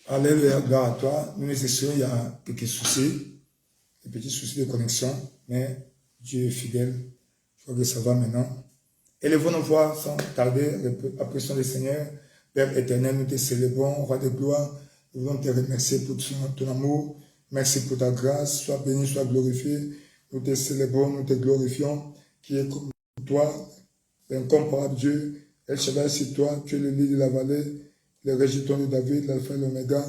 Alléluia, gloire à toi. Nous essayons, il y a quelques soucis, des petits soucis de connexion, mais Dieu est fidèle. Je crois que ça va maintenant. Élevons nos voix sans tarder, apprécions le Seigneur. Père éternel, nous te célébrons, roi de gloire. Nous voulons te remercier pour ton amour. Merci pour ta grâce. Sois béni, sois glorifié. Nous te célébrons, nous te glorifions, qui est comme toi, l'incomparable Dieu. El Shaddai, c'est toi, tu es le lit de la vallée, le rejeton de David, l'alpha et l'oméga.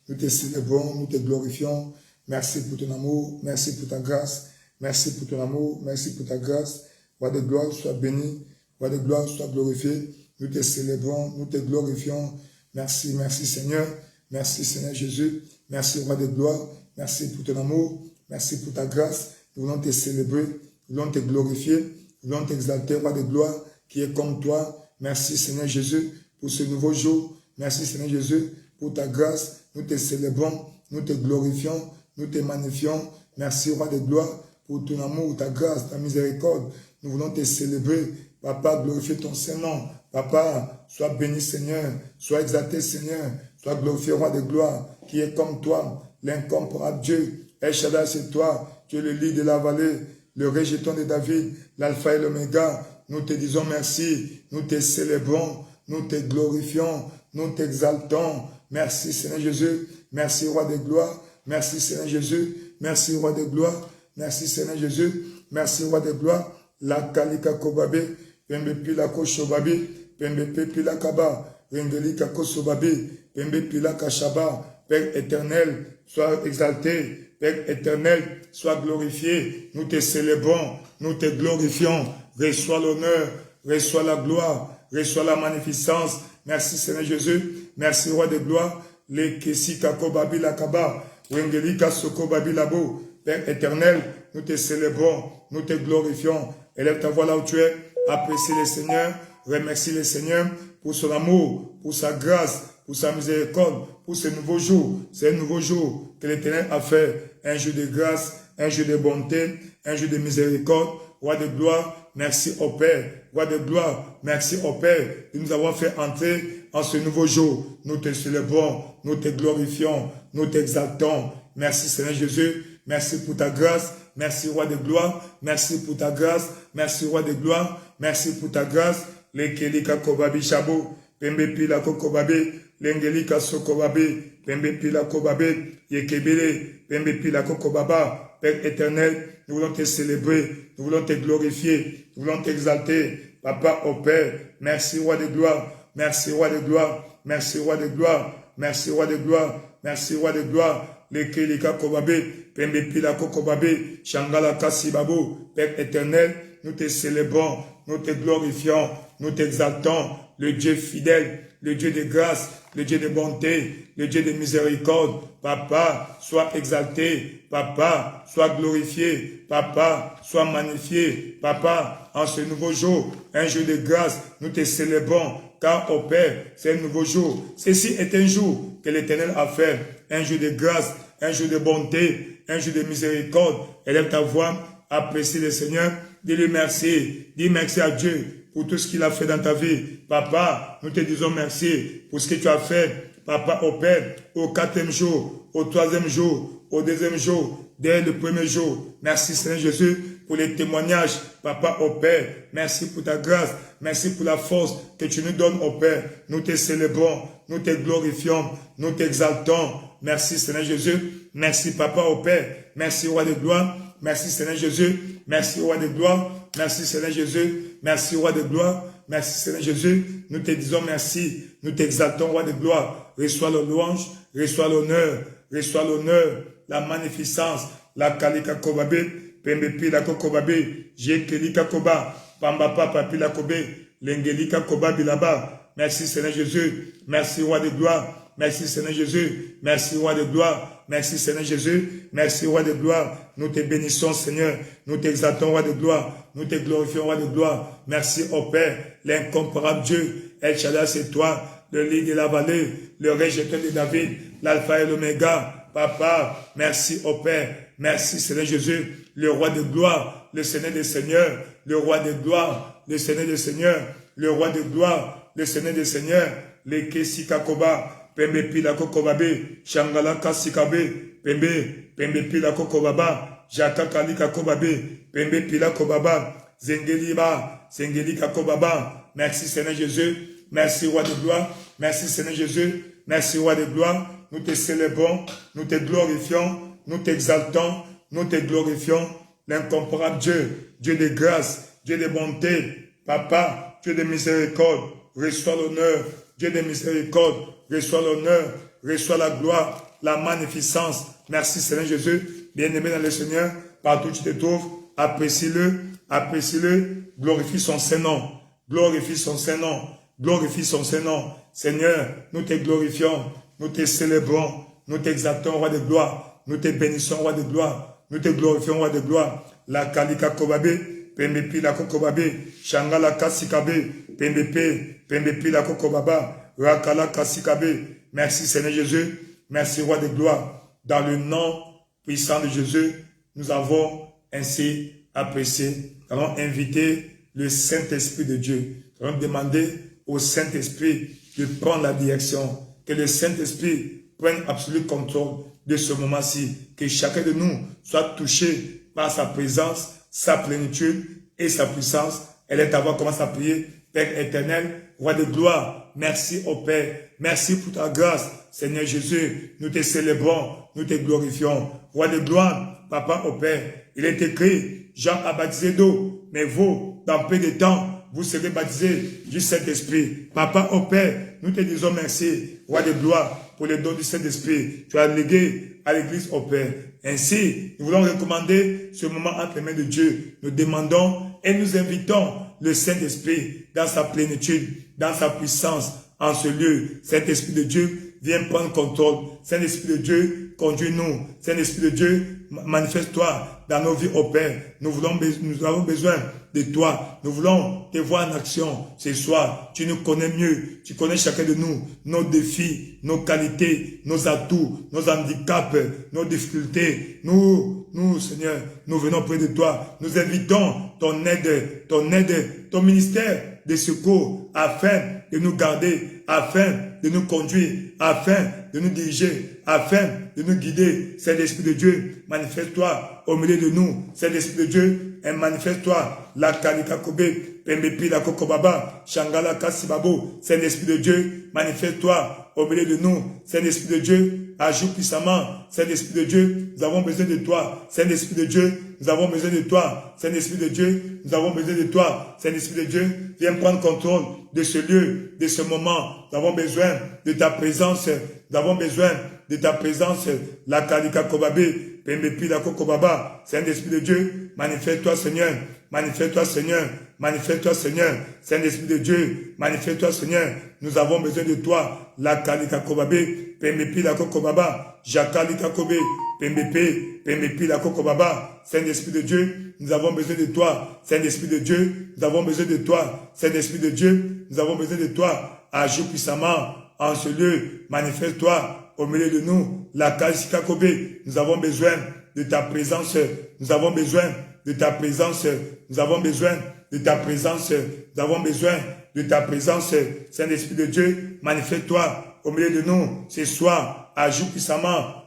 Nous te célébrons, nous te glorifions. Merci pour ton amour, merci pour ta grâce, merci pour ton amour, merci pour ta grâce. Roi de gloire, sois béni, roi de gloire, sois glorifié. Nous te célébrons, nous te glorifions. Merci, merci Seigneur, merci Seigneur Jésus, merci roi de gloire, merci pour ton amour, merci pour ta grâce. Nous voulons te célébrer, nous voulons te glorifier, nous voulons t'exalter, roi de gloire, qui est comme toi. Merci Seigneur Jésus pour ce nouveau jour. Merci Seigneur Jésus pour ta grâce. Nous te célébrons, nous te glorifions, nous te magnifions. Merci roi de gloire pour ton amour, ta grâce, ta miséricorde. Nous voulons te célébrer. Papa, glorifie ton Saint-Nom. Papa, sois béni Seigneur, sois exalté Seigneur, sois glorifié roi de gloire, qui est comme toi, l'incomparable Dieu. El Shaddai, c'est toi, tu es le lit de la vallée, le rejeton de David, l'alpha et l'oméga. Nous te disons merci, nous te célébrons, nous te glorifions, nous t'exaltons. Merci Seigneur Jésus, merci roi de gloire, merci Seigneur Jésus, merci roi de gloire, merci Seigneur Jésus, merci roi de gloire. La kalika kobabe, pembe pila koshobabe, pembe pila kaba, rengelika kosobabe, pembe pila kashaba. Père éternel, sois exalté, Père éternel, sois glorifié. Nous te célébrons, nous te glorifions. Reçois l'honneur, reçois la gloire, reçois la magnificence. Merci Seigneur Jésus, merci roi de gloire. Le kesi kakobabi lakaba, rengelika sokobabi labo. Père éternel, nous te célébrons, nous te glorifions. Élève ta voix là où tu es, apprécie le Seigneur, remercie le Seigneur pour son amour, pour sa grâce, pour sa miséricorde, pour ce nouveau jour. C'est un nouveau jour que l'Éternel a fait. Un jour de grâce, un jour de bonté, un jour de miséricorde. Roi de gloire, merci au Père. Roi de gloire, merci au Père de nous avoir fait entrer en ce nouveau jour. Nous te célébrons, nous te glorifions, nous t'exaltons. Merci Seigneur Jésus, merci pour ta grâce. Merci roi de gloire, merci pour ta grâce. Merci roi de gloire, merci pour ta grâce. Lekelika kobabi shabo, pembe pila kokobabe, lengelika sokobabe, pembe pila kobabe, yekebele, pembe pila kokobaba. Père éternel, nous voulons te célébrer, nous voulons te glorifier, nous voulons t'exalter. Papa au Père, merci roi de gloire, merci roi de gloire, merci roi de gloire, merci roi de gloire, merci roi de gloire. Lekelika kobabe, pembe pila kokobabe, shangala kasibabo. Père éternel, nous te célébrons, nous te glorifions, nous t'exaltons, le Dieu fidèle, le Dieu de grâce, le Dieu de bonté, le Dieu de miséricorde. Papa, sois exalté, Papa, sois glorifié, Papa, sois magnifié, Papa, en ce nouveau jour, un jour de grâce, nous te célébrons, car au Père, c'est un nouveau jour. Ceci est un jour que l'Éternel a fait, un jour de grâce, un jour de bonté, un jour de miséricorde. Élève ta voix, apprécie le Seigneur, dis-lui merci, dis merci à Dieu pour tout ce qu'il a fait dans ta vie. Papa, nous te disons merci pour ce que tu as fait, Papa au Père, au 4e jour, au 3e jour, au 2e jour, dès le 1er jour. Merci Seigneur Jésus pour les témoignages, Papa au Père. Merci pour ta grâce, merci pour la force que tu nous donnes au Père. Nous te célébrons, nous te glorifions, nous t'exaltons. Merci Seigneur Jésus, merci Papa au Père, merci roi de gloire, merci Seigneur Jésus, merci roi de gloire, merci Seigneur Jésus, merci roi de gloire, merci Seigneur Jésus, nous te disons merci, nous t'exaltons roi de gloire, reçois le louange, reçois l'honneur, la magnificence, la kalika kobabe, pembe pila kobabe, jekelika koba, pamba papa pila kobe, lengelika koba bilaba. Merci Seigneur Jésus, merci roi de gloire. Merci Seigneur Jésus, merci roi de gloire, merci Seigneur Jésus, merci roi de gloire, nous te bénissons Seigneur, nous t'exaltons roi de gloire, nous te glorifions roi de gloire, merci au Père, l'incomparable Dieu, El Shaddai c'est toi, le lit de la vallée, le rejeton de David, l'alpha et l'oméga, Papa, merci au Père, merci Seigneur Jésus, le roi de gloire, le Seigneur des seigneurs, le roi de gloire, le Seigneur des seigneurs, le roi de gloire, le Seigneur des seigneurs, le Kesikakoba, Pembe pila kokobabe, Shangala kasikabe, Pembe pila kokobaba, Jaka kalika kobabe, Pembe pila kobaba, Zengeliba, Zengelika kobaba. Merci Seigneur Jésus, merci Roi de gloire, merci Seigneur Jésus, merci Roi de gloire. Nous te célébrons, nous te glorifions, nous t'exaltons, nous te glorifions. L'incomparable Dieu, Dieu de grâce, Dieu de bonté, Papa, Dieu de miséricorde, reçois l'honneur, Dieu de miséricorde, reçois l'honneur, reçois la gloire, la magnificence. Merci Seigneur Jésus, bien-aimé dans le Seigneur, partout où tu te trouves, apprécie-le, glorifie son Saint-Nom, glorifie son Saint-Nom, glorifie son Saint-Nom. Seigneur, nous te glorifions, nous te célébrons, nous t'exaltons, Roi de gloire, nous te bénissons, Roi de gloire, nous te glorifions, Roi de gloire. La kalika kobabe, pembepi la kokobabe, shangala kasikabe, pembepi la kokobaba, rakala kasikabe. Merci Seigneur Jésus, merci Roi de gloire. Dans le nom puissant de Jésus, nous avons ainsi apprécié. Nous allons inviter le Saint-Esprit de Dieu. Nous allons demander au Saint-Esprit de prendre la direction. Que le Saint-Esprit prenne absolu contrôle de ce moment-ci. Que chacun de nous soit touché par sa présence, sa plénitude et sa puissance. Elle est à voir comment à prier. Père éternel, Roi de gloire, merci au Père. Merci pour ta grâce. Seigneur Jésus, nous te célébrons, nous te glorifions. Roi de gloire, Papa au Père, il est écrit, Jean a baptisé d'eau, mais vous, dans peu de temps, vous serez baptisés du Saint-Esprit. Papa au Père, nous te disons merci, Roi de gloire, pour le don du Saint-Esprit. Tu as légué à l'Église au Père. Ainsi, nous voulons recommander ce moment entre les mains de Dieu. Nous demandons et nous invitons le Saint-Esprit dans sa plénitude, dans sa puissance, en ce lieu. Saint-Esprit de Dieu, viens prendre contrôle. Saint-Esprit de Dieu, conduis-nous. Saint-Esprit de Dieu, manifeste-toi dans nos vies au Père. Nous avons besoin de toi. Nous voulons te voir en action ce soir. Tu nous connais mieux. Tu connais chacun de nous, nos défis, nos qualités, nos atouts, nos handicaps, nos difficultés. Nous, Seigneur, nous venons près de toi. Nous invitons ton aide, ton ministère de secours afin de nous garder, afin de nous conduire, afin de nous diriger, afin de nous guider. Saint-Esprit de Dieu, manifeste-toi au milieu de nous. Saint-Esprit de Dieu, manifeste-toi. La kalika kobe, pembepi la kokobaba, shangala kasibabo. Saint-Esprit de Dieu, manifeste-toi au milieu de nous. Saint-Esprit de Dieu, agis puissamment. Saint-Esprit de Dieu, nous avons besoin de toi. Saint-Esprit de Dieu, nous avons besoin de toi. Saint-Esprit de Dieu, nous avons besoin de toi. Saint-Esprit de Dieu, viens prendre contrôle de ce lieu, de ce moment. Nous avons besoin de ta présence. Nous avons besoin de ta présence. La kalika kobabe, pembepi la kokobaba. Saint-Esprit de Dieu, manifeste-toi Seigneur. Manifeste-toi Seigneur. Manifeste-toi Seigneur. Saint-Esprit de Dieu, manifeste-toi Seigneur. Nous avons besoin de toi. La kalika kobabe, pembepi la kokobaba. Jakalika kobe, pembepi la kokobaba. Saint-Esprit de Dieu, nous avons besoin de toi. Saint-Esprit de Dieu, nous avons besoin de toi. Saint-Esprit de Dieu, nous avons besoin de toi. Agis puissamment en ce lieu. Manifeste-toi au milieu de nous. La kalika kobe, nous avons besoin de ta présence. Nous avons besoin de ta présence. Nous avons besoin de ta présence. Nous avons besoin de ta présence. Saint-Esprit de Dieu, manifeste-toi au milieu de nous ce soir. Agis puissamment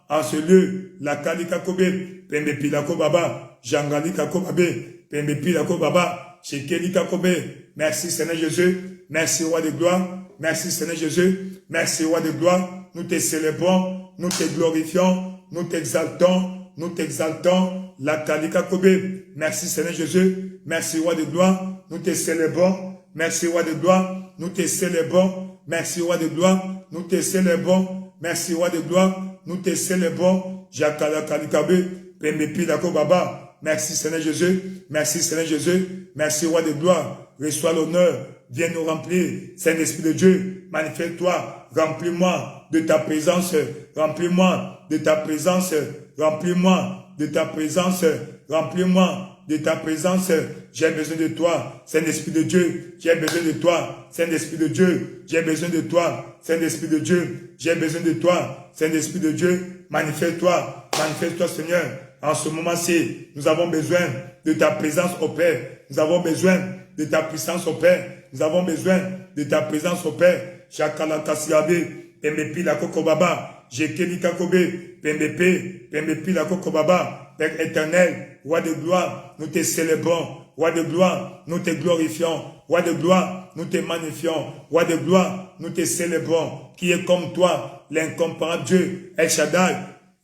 en ce lieu. La kalika kobe, pembepi la kobaba, jangalika kobabe, pembepi la kobaba, shekelika kobe. Merci Seigneur Jésus, merci Roi de gloire, merci Seigneur Jésus, merci Roi de gloire. Nous te célébrons, nous te glorifions, nous t'exaltons, la kalika kobe. Merci Seigneur Jésus, merci Roi de gloire, nous te célébrons, merci Roi de gloire, nous te célébrons, merci Roi de gloire, nous te célébrons, merci Roi de gloire, nous te célébrons, Jakala kalikabe, pembepi la kobaba. Merci Seigneur Jésus, merci Seigneur Jésus, merci Roi de gloire, reçois l'honneur, viens nous remplir, Saint-Esprit de Dieu, manifeste-toi, remplis-moi de ta présence, remplis-moi de ta présence, remplis-moi de ta présence, remplis-moi de ta présence. J'ai besoin de toi, Saint-Esprit de Dieu, j'ai besoin de toi, Saint-Esprit de Dieu, j'ai besoin de toi, Saint-Esprit de Dieu, j'ai besoin de toi, Saint-Esprit de Dieu, manifeste-toi Seigneur. En ce moment-ci, nous avons besoin de ta présence au Père, nous avons besoin de ta puissance au Père, nous avons besoin de ta présence au Père. Chakala Kasiabe, Pembepi la Kokobaba, Jekeli Kakobe, Pembepi la Kokobaba, Père éternel, roi de gloire, nous te célébrons, roi de gloire, nous te glorifions, roi de gloire, nous te magnifions, roi de gloire, nous te célébrons, qui est comme toi, l'incomparable Dieu, El Shaddai,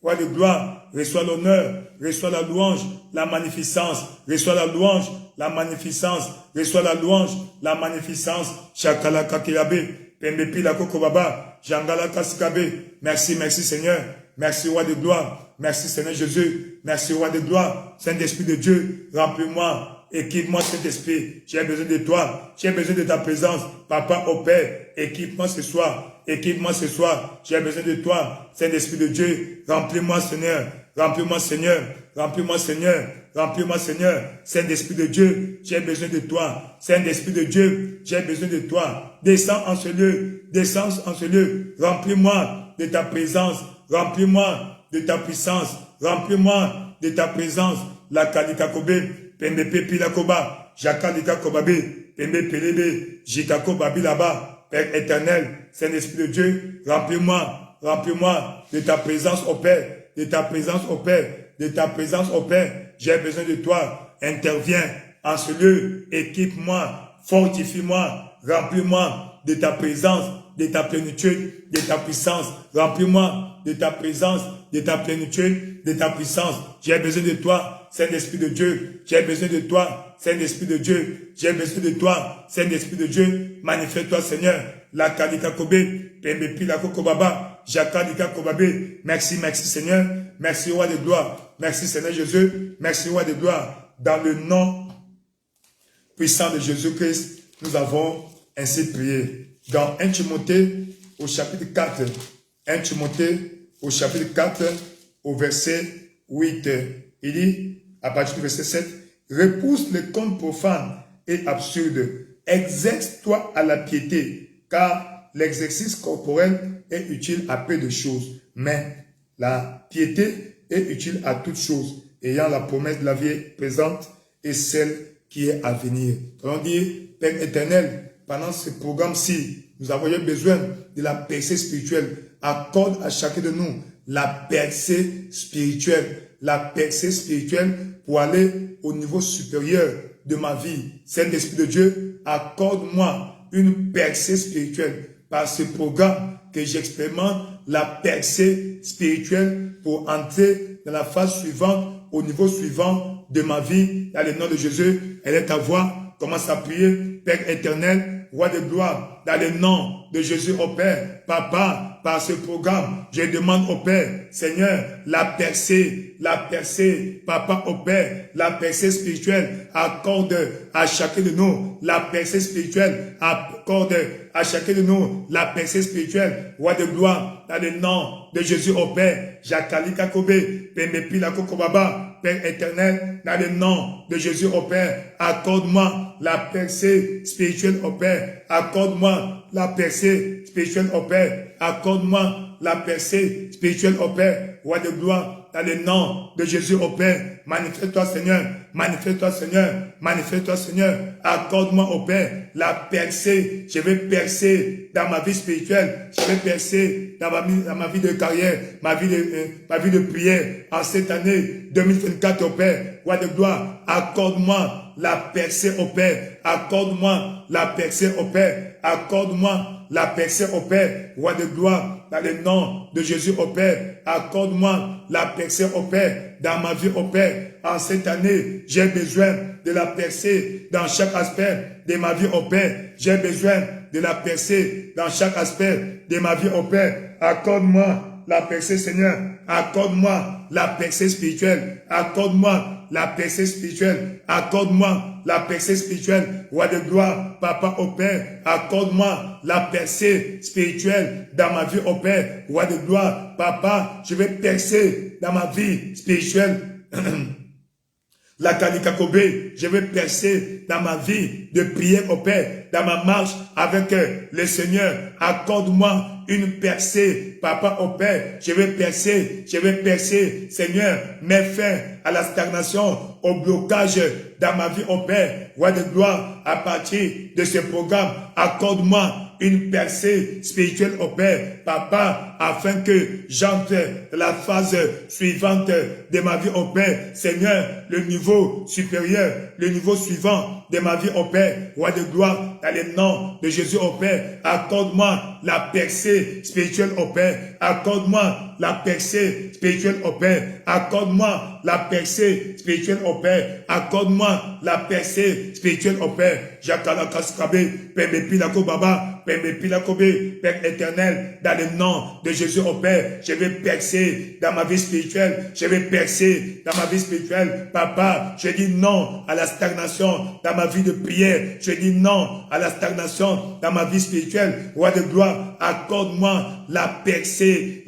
roi de gloire, reçois l'honneur, reçois la louange, la magnificence, reçois la louange, la magnificence, reçois la louange, la magnificence, Chakala Kakiabe, Pembepi la Kokobaba, Jangala Kasikabe, merci, merci Seigneur, merci roi de gloire, merci Seigneur Jésus, merci roi de gloire, Saint-Esprit de Dieu, remplis-moi, équipe-moi Saint-Esprit, j'ai besoin de toi, j'ai besoin de ta présence, Papa au Père, équipe-moi ce soir, j'ai besoin de toi, Saint-Esprit de Dieu, remplis-moi Seigneur, remplis-moi Seigneur, remplis-moi Seigneur, remplis-moi Seigneur, Saint-Esprit de Dieu, j'ai besoin de toi, Saint-Esprit de Dieu, j'ai besoin de toi, descends en ce lieu, remplis-moi de ta présence, remplis-moi de ta puissance, remplis-moi de ta présence, la Kalikakobe, Pembepe Pilakoba, Jakalika Kobabe, Pembe Pelebe, Jikako Babilaba, Père éternel, Saint-Esprit de Dieu, remplis-moi de ta présence au Père, de ta présence au Père, de ta présence au Père, j'ai besoin de toi, interviens en ce lieu, équipe-moi, fortifie-moi, remplis-moi de ta présence, de ta plénitude, de ta puissance, remplis-moi de ta présence, de ta plénitude, de ta puissance, j'ai besoin de toi, Saint-Esprit de Dieu, j'ai besoin de toi, Saint-Esprit de Dieu, j'ai besoin de toi, Saint-Esprit de Dieu, manifeste-toi Seigneur, la Kalika Kobe, Pembepi la Kokobaba, Jakalika Kobabe, merci, merci Seigneur, merci roi de gloire, merci Seigneur Jésus, merci roi de gloire, dans le nom puissant de Jésus-Christ, nous avons ainsi prié. Dans 1 Timothée au chapitre 4, 1 Timothée au chapitre 4, au verset 8, il dit, à partir du verset 7, repousse les contes profanes et absurdes, exerce-toi à la piété, car l'exercice corporel est utile à peu de choses, mais la piété est utile à toutes choses, ayant la promesse de la vie présente et celle qui est à venir. On dit, Père éternel, pendant ce programme-ci, nous avons besoin de la percée spirituelle. Accorde à chacun de nous la percée spirituelle pour aller au niveau supérieur de ma vie. Saint-Esprit de Dieu, accorde-moi une percée spirituelle par ce programme que j'expérimente la percée spirituelle pour entrer dans la phase suivante, au niveau suivant de ma vie. Dans le nom de Jésus, elle est à voir. Commence à prier, Père éternel, roi de gloire, dans le nom de Jésus au Père, Papa, par ce programme, je demande au Père, Seigneur, la percée, Papa au Père, la percée spirituelle, accorde à chacun de nous la percée spirituelle, accorde à chacun de nous la percée spirituelle, roi de gloire, dans le nom de Jésus au Père, Jakalika Kobe, Pembepi la Kokobaba, Père éternel, dans le nom de Jésus au Père, accorde-moi la percée spirituelle au Père, accorde-moi la percée spirituelle au Père, accorde-moi la percée spirituelle au Père, roi de gloire, dans le nom de Jésus au Père, manifeste-toi Seigneur, manifeste-toi Seigneur, manifeste-toi Seigneur, accorde-moi au Père la percée, je vais percer dans ma vie spirituelle, je vais percer dans ma vie de carrière, ma vie de prière, en cette année 2024 au Père, roi de gloire, accorde-moi la percée au Père, accorde-moi la percée au Père, accorde-moi la percée au Père, roi de gloire, dans le nom de Jésus au Père, accorde-moi la percée au Père, dans ma vie au Père, en cette année, j'ai besoin de la percée dans chaque aspect de ma vie au Père, j'ai besoin de la percée dans chaque aspect de ma vie au Père, accorde-moi la percée Seigneur, accorde-moi la percée spirituelle, accorde-moi la percée spirituelle, accorde-moi la percée spirituelle, roi de gloire, Papa au Père, accorde-moi la percée spirituelle dans ma vie au Père, roi de gloire, Papa, je vais percer dans ma vie spirituelle. La Kalikakobe, je veux percer dans ma vie de prière au Père, dans ma marche avec le Seigneur. Accorde-moi une percée, Papa au Père. Je vais percer, Seigneur. Mets fin à la stagnation, au blocage dans ma vie au Père. Roi de gloire, à partir de ce programme, accorde-moi une percée spirituelle au Père, Papa, afin que j'entre dans la phase suivante de ma vie au Père. Seigneur, le niveau supérieur, le niveau suivant de ma vie au Père, Roi de gloire, dans le nom de Jésus au Père, accorde-moi la percée spirituelle au Père, accorde-moi la percée spirituelle au Père, accorde-moi la percée spirituelle au Père, accorde-moi la percée spirituelle au Père. Jakala Kaskabe, Pembe Pilako Baba, Pembe Pilakobe, Père éternel, dans le nom de Jésus au Père, je vais percer dans ma vie spirituelle, je vais percer dans ma vie spirituelle. Papa, je dis non à la stagnation dans ma vie de prière, je dis non à la stagnation dans ma vie spirituelle. Roi de gloire, accorde-moi la percée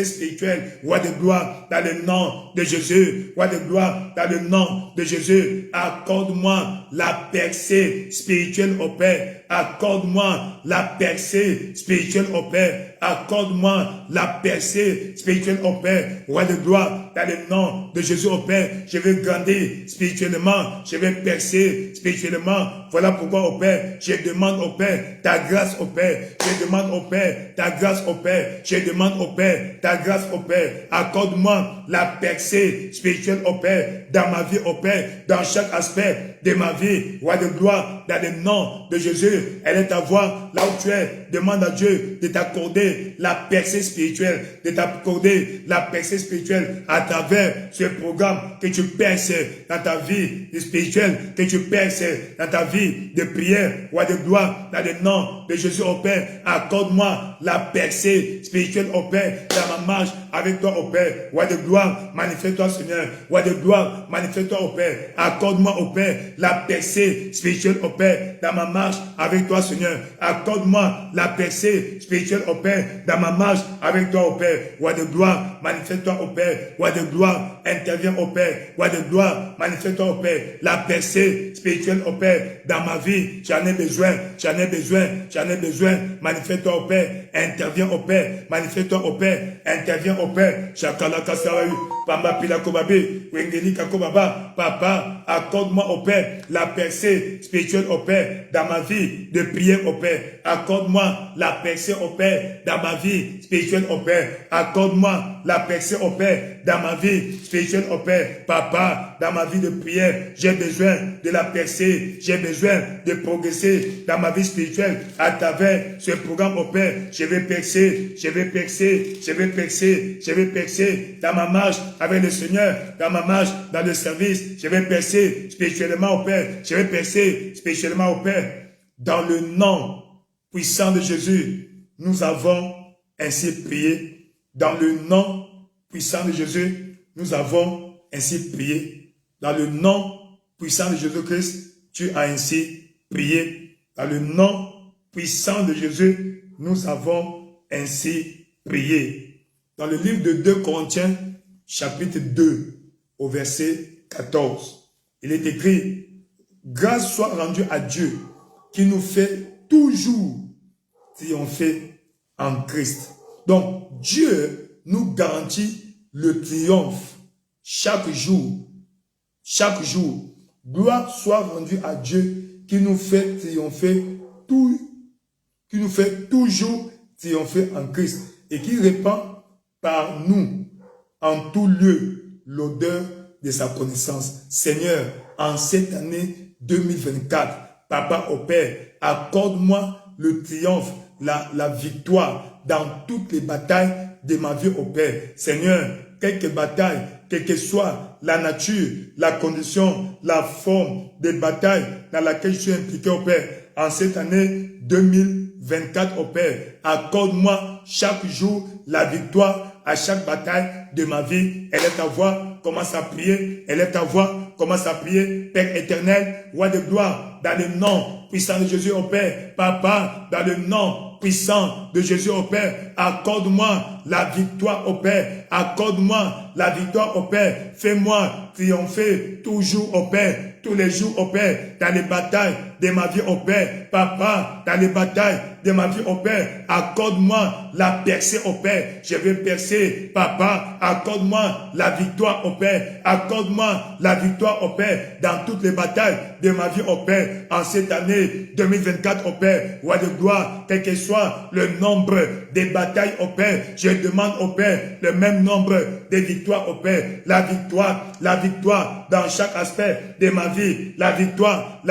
spirituelle. Roi de gloire, dans le nom de Jésus. Roi de gloire, dans le nom de Jésus, accorde-moi la percée spirituelle au Père. Accorde-moi la percée spirituelle au Père. Accorde-moi la percée spirituelle au Père. Roi de gloire, dans le nom de Jésus au Père, je vais grandir spirituellement, je vais percer spirituellement. Voilà pourquoi au Père, je demande au Père ta grâce au Père. Je demande au Père ta grâce au Père. Je demande au Père ta grâce au Père. Accorde-moi la percée spirituelle au Père, dans ma vie au Père, dans chaque aspect de ma vie. Roi de gloire, dans le nom de Jésus, elle est ta voix là où tu es. Demande à Dieu de t'accorder la percée spirituelle, de t'accorder la percée spirituelle à travers ce programme, que tu perces dans ta vie spirituelle, que tu perces dans ta vie de prière. Roi de gloire, dans le nom de Jésus au Père, accorde-moi la percée spirituelle au Père, dans ma marche avec toi au Père. Roi de gloire, manifeste-toi Seigneur. Roi de gloire, manifeste-toi au Père. Accorde-moi au Père la percée spirituelle au Père, dans ma marche avec toi Seigneur. Accorde-moi la percée spirituelle au Père, dans ma marche avec toi au Père. Roi de gloire, manifeste-toi au Père. Roi de gloire, interviens au Père. Roi de gloire, manifeste-toi au Père. La percée spirituelle au Père, dans ma vie, j'en ai besoin, j'en ai besoin, j'en ai besoin. Manifeste-toi au Père, interviens au Père, manifeste-toi au Père, interviens au Père. Chakala Kasarayu, Pamba Pila Kobabe, Wengeli Kakobaba, Papa, accorde-moi au Père la percée spirituelle au Père, dans ma vie de prière au Père. Accorde-moi la percée au Père, dans ma vie spirituelle au Père. Accorde-moi la percée au Père, dans ma vie spirituelle au Père. Papa, dans ma vie de prière, j'ai besoin de la percée, j'ai besoin de progresser dans ma vie spirituelle à travers ce programme au Père. Je vais percer, je vais percer, je vais percer, je vais percer dans ma marche avec le Seigneur, dans ma marche dans le service. Je vais percer spirituellement au Père, je vais percer spirituellement au Père. Dans le nom puissant de Jésus, nous avons ainsi prié. Dans le nom puissant de Jésus, nous avons ainsi prié. Dans le nom puissant de Jésus-Christ, tu as ainsi prié. Dans le nom puissant de Jésus, nous avons ainsi prié. Dans le livre de 2 Corinthiens, chapitre 2, au verset 14, il est écrit: grâce soit rendue à Dieu qui nous fait toujours triompher en Christ. Donc, Dieu nous garantit le triomphe chaque jour. Chaque jour. Gloire soit rendue à Dieu qui nous fait triompher qui nous fait toujours triompher en Christ et qui répand par nous en tout lieu l'odeur de sa connaissance. Seigneur, en cette année 2024, Papa au Père, accorde-moi le triomphe, la victoire dans toutes les batailles de ma vie au Père. Seigneur, quelques batailles, quelle que soit la nature, la condition, la forme des batailles dans laquelle je suis impliqué au Père, en cette année 2024 au Père, accorde-moi chaque jour la victoire à chaque bataille de ma vie. Elle est ta voix, commence à prier. Elle est ta voix, commence à prier. Père éternel, roi de gloire, dans le nom puissant de Jésus, oh Père. Papa, dans le nom puissant de Jésus, oh Père, accorde-moi la victoire, oh Père. Accorde-moi la victoire, oh Père. Fais-moi triompher toujours, oh Père. Tous les jours, oh Père, dans les batailles de ma vie, oh Père. Papa, dans les batailles de ma vie, oh Père, accorde-moi la percée, oh Père. Je vais percer, Papa. Accorde-moi la victoire, oh Père. Accorde-moi la victoire, oh Père, dans toutes les batailles de ma vie, oh Père. En cette année 2024, oh Père, roi de gloire, quel que soit le nombre des batailles, oh Père, je demande, oh Père, le même nombre de victoires, oh Père. La victoire dans chaque aspect de ma vie. La victoire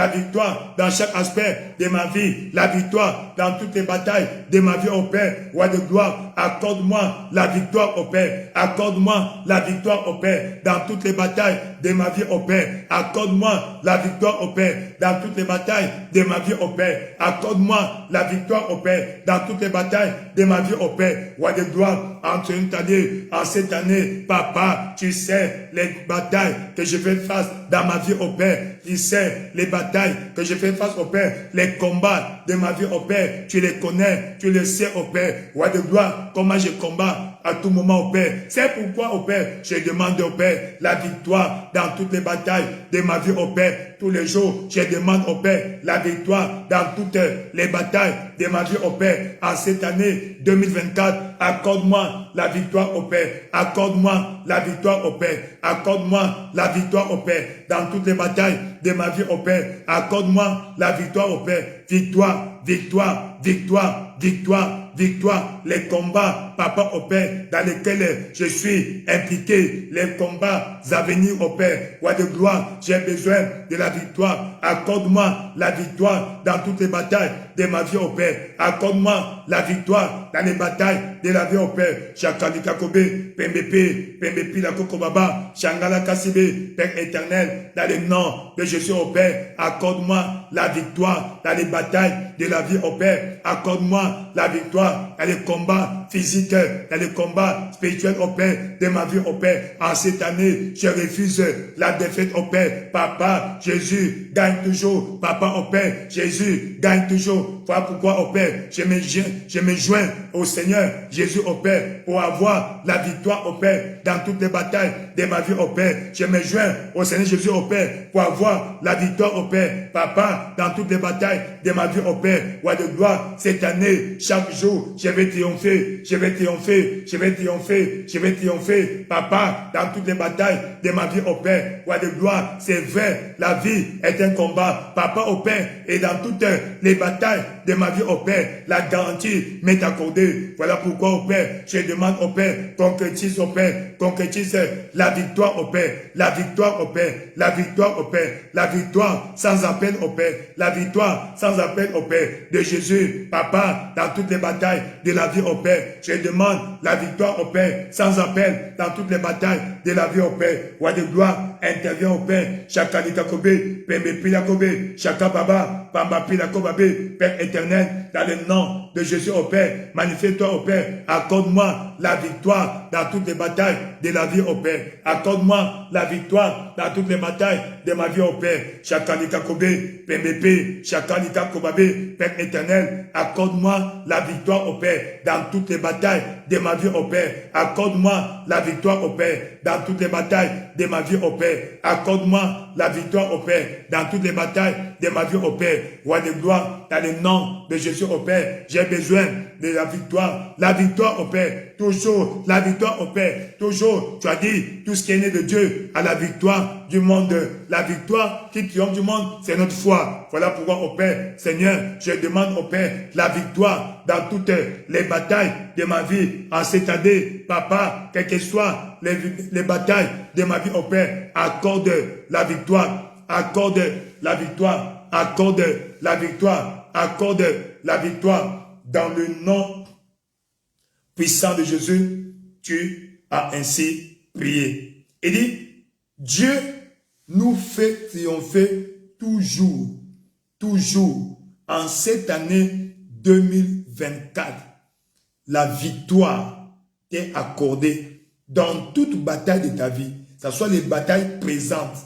dans chaque aspect de ma vie. La victoire dans toutes les batailles de ma vie, oh Père. Roi de gloire, accorde-moi la victoire, oh Père. Accorde-moi la victoire, oh Père, dans toutes les batailles de ma vie, oh Père. Accorde-moi la victoire, oh Père, dans toutes les batailles de ma vie, oh Père. Accorde-moi la victoire, oh Père, dans toutes les batailles de ma vie, oh Père. Roi de gloire, en cette année, Papa, tu sais les batailles que je fais face dans ma vie, oh Père. Tu sais les batailles que je fais face, oh Père. Les combats de ma vie, oh Père. Tu les connais, tu le sais, oh Père. Roi de gloire, comment je combats à tout moment, oh Père. C'est pourquoi, oh Père, je demande, oh Père, la victoire dans toutes les batailles de ma vie, oh Père. Tous les jours, je demande, oh Père, la victoire dans toutes les batailles de ma vie, oh Père. En cette année 2024, accorde-moi la victoire, oh Père. Accorde-moi la victoire, oh Père. Accorde-moi la victoire, oh Père, dans toutes les batailles de ma vie, oh Père. Accorde-moi la victoire, oh Père. Victoire, victoire, victoire, victoire, victoire. Les combats, Papa, oh Père, dans lesquels je suis impliqué. Les combats à venir, oh Père. Roi de gloire, j'ai besoin de la victoire. Accorde-moi la victoire dans toutes les batailles de ma vie, oh Père. Accorde-moi la victoire dans les batailles de la vie, oh Père. Chakalika Kobe, Pembepi, la Kokobaba, Shangala Kassibe, Père éternel, dans le nom de Jésus, oh Père. Accorde-moi la victoire dans les batailles de la vie, oh Père. Accorde-moi la victoire dans les combats physiques, dans les combats spirituels, oh Père, de ma vie, oh Père. En cette année, je refuse la défaite, oh Père. Papa, Jésus gagne toujours. Papa, oh Père, Jésus gagne toujours. Voilà pourquoi, oh Père, je me joins au Seigneur Jésus, oh Père, pour avoir la victoire, oh Père, dans toutes les batailles de ma vie, oh Père. Je me joins au Seigneur Jésus, oh Père, pour avoir la victoire, oh Père. Papa, dans toutes les batailles de ma vie, oh Père. Roi de gloire, cette année, chaque jour, je vais triompher, je vais triompher, je vais triompher, je vais triompher. Papa, dans toutes les batailles de ma vie, oh Père. Roi de gloire, c'est vrai, la vie est un combat. Papa, oh Père, et dans toutes les batailles de ma vie, oh Père, la garantie m'est accordée. Voilà pourquoi, oh Père, je demande, oh Père, concrétise, oh Père, concrétise la victoire, oh Père, la victoire, oh Père, la victoire, oh Père, la victoire sans appel, oh Père, la victoire sans appel, oh Père, de Jésus, Papa, dans toutes les batailles de la vie, oh Père. Je demande la victoire, oh Père, sans appel, dans toutes les batailles de la vie, oh Père. Roi de gloire, intervient, oh Père, Chakalika Kobe, Pembe Pila Kobe, Chaka Baba, Pamba Pila Kobabe, Père éternel, dans le nom de Jésus, oh Père, manifeste-toi, oh Père, accorde-moi la victoire dans toutes les batailles de la vie, oh Père. Accorde-moi la victoire dans toutes les batailles de ma vie, oh Père. Chakalika Kobe, Pembe, Chakalika Kobabe, Père éternel, accorde-moi la victoire, oh Père, dans toutes les batailles de ma vie, oh Père. Accorde-moi la victoire, oh Père, dans toutes les batailles de ma vie, oh Père. Accorde-moi la victoire, oh Père, dans toutes les batailles de ma vie, oh Père. Roi de gloire, dans le nom de Jésus, oh Père, j'ai besoin de la victoire, oh Père, toujours la victoire, oh Père, toujours. Tu as dit, tout ce qui est né de Dieu a la victoire du monde. La victoire qui triomphe du monde, c'est notre foi. Voilà pourquoi, oh Père, Seigneur, je demande, oh Père, la victoire dans toutes les batailles de ma vie en cette année. Papa, quelles que soient les batailles de ma vie, oh Père, accorde la victoire, accorde la victoire, accorde la victoire, accorde la victoire dans le nom puissant de Jésus. Tu as ainsi prié. Il dit, Dieu nous fait triompher toujours, toujours en cette année 2024. La victoire t'est accordée dans toute bataille de ta vie, que ce soit les batailles présentes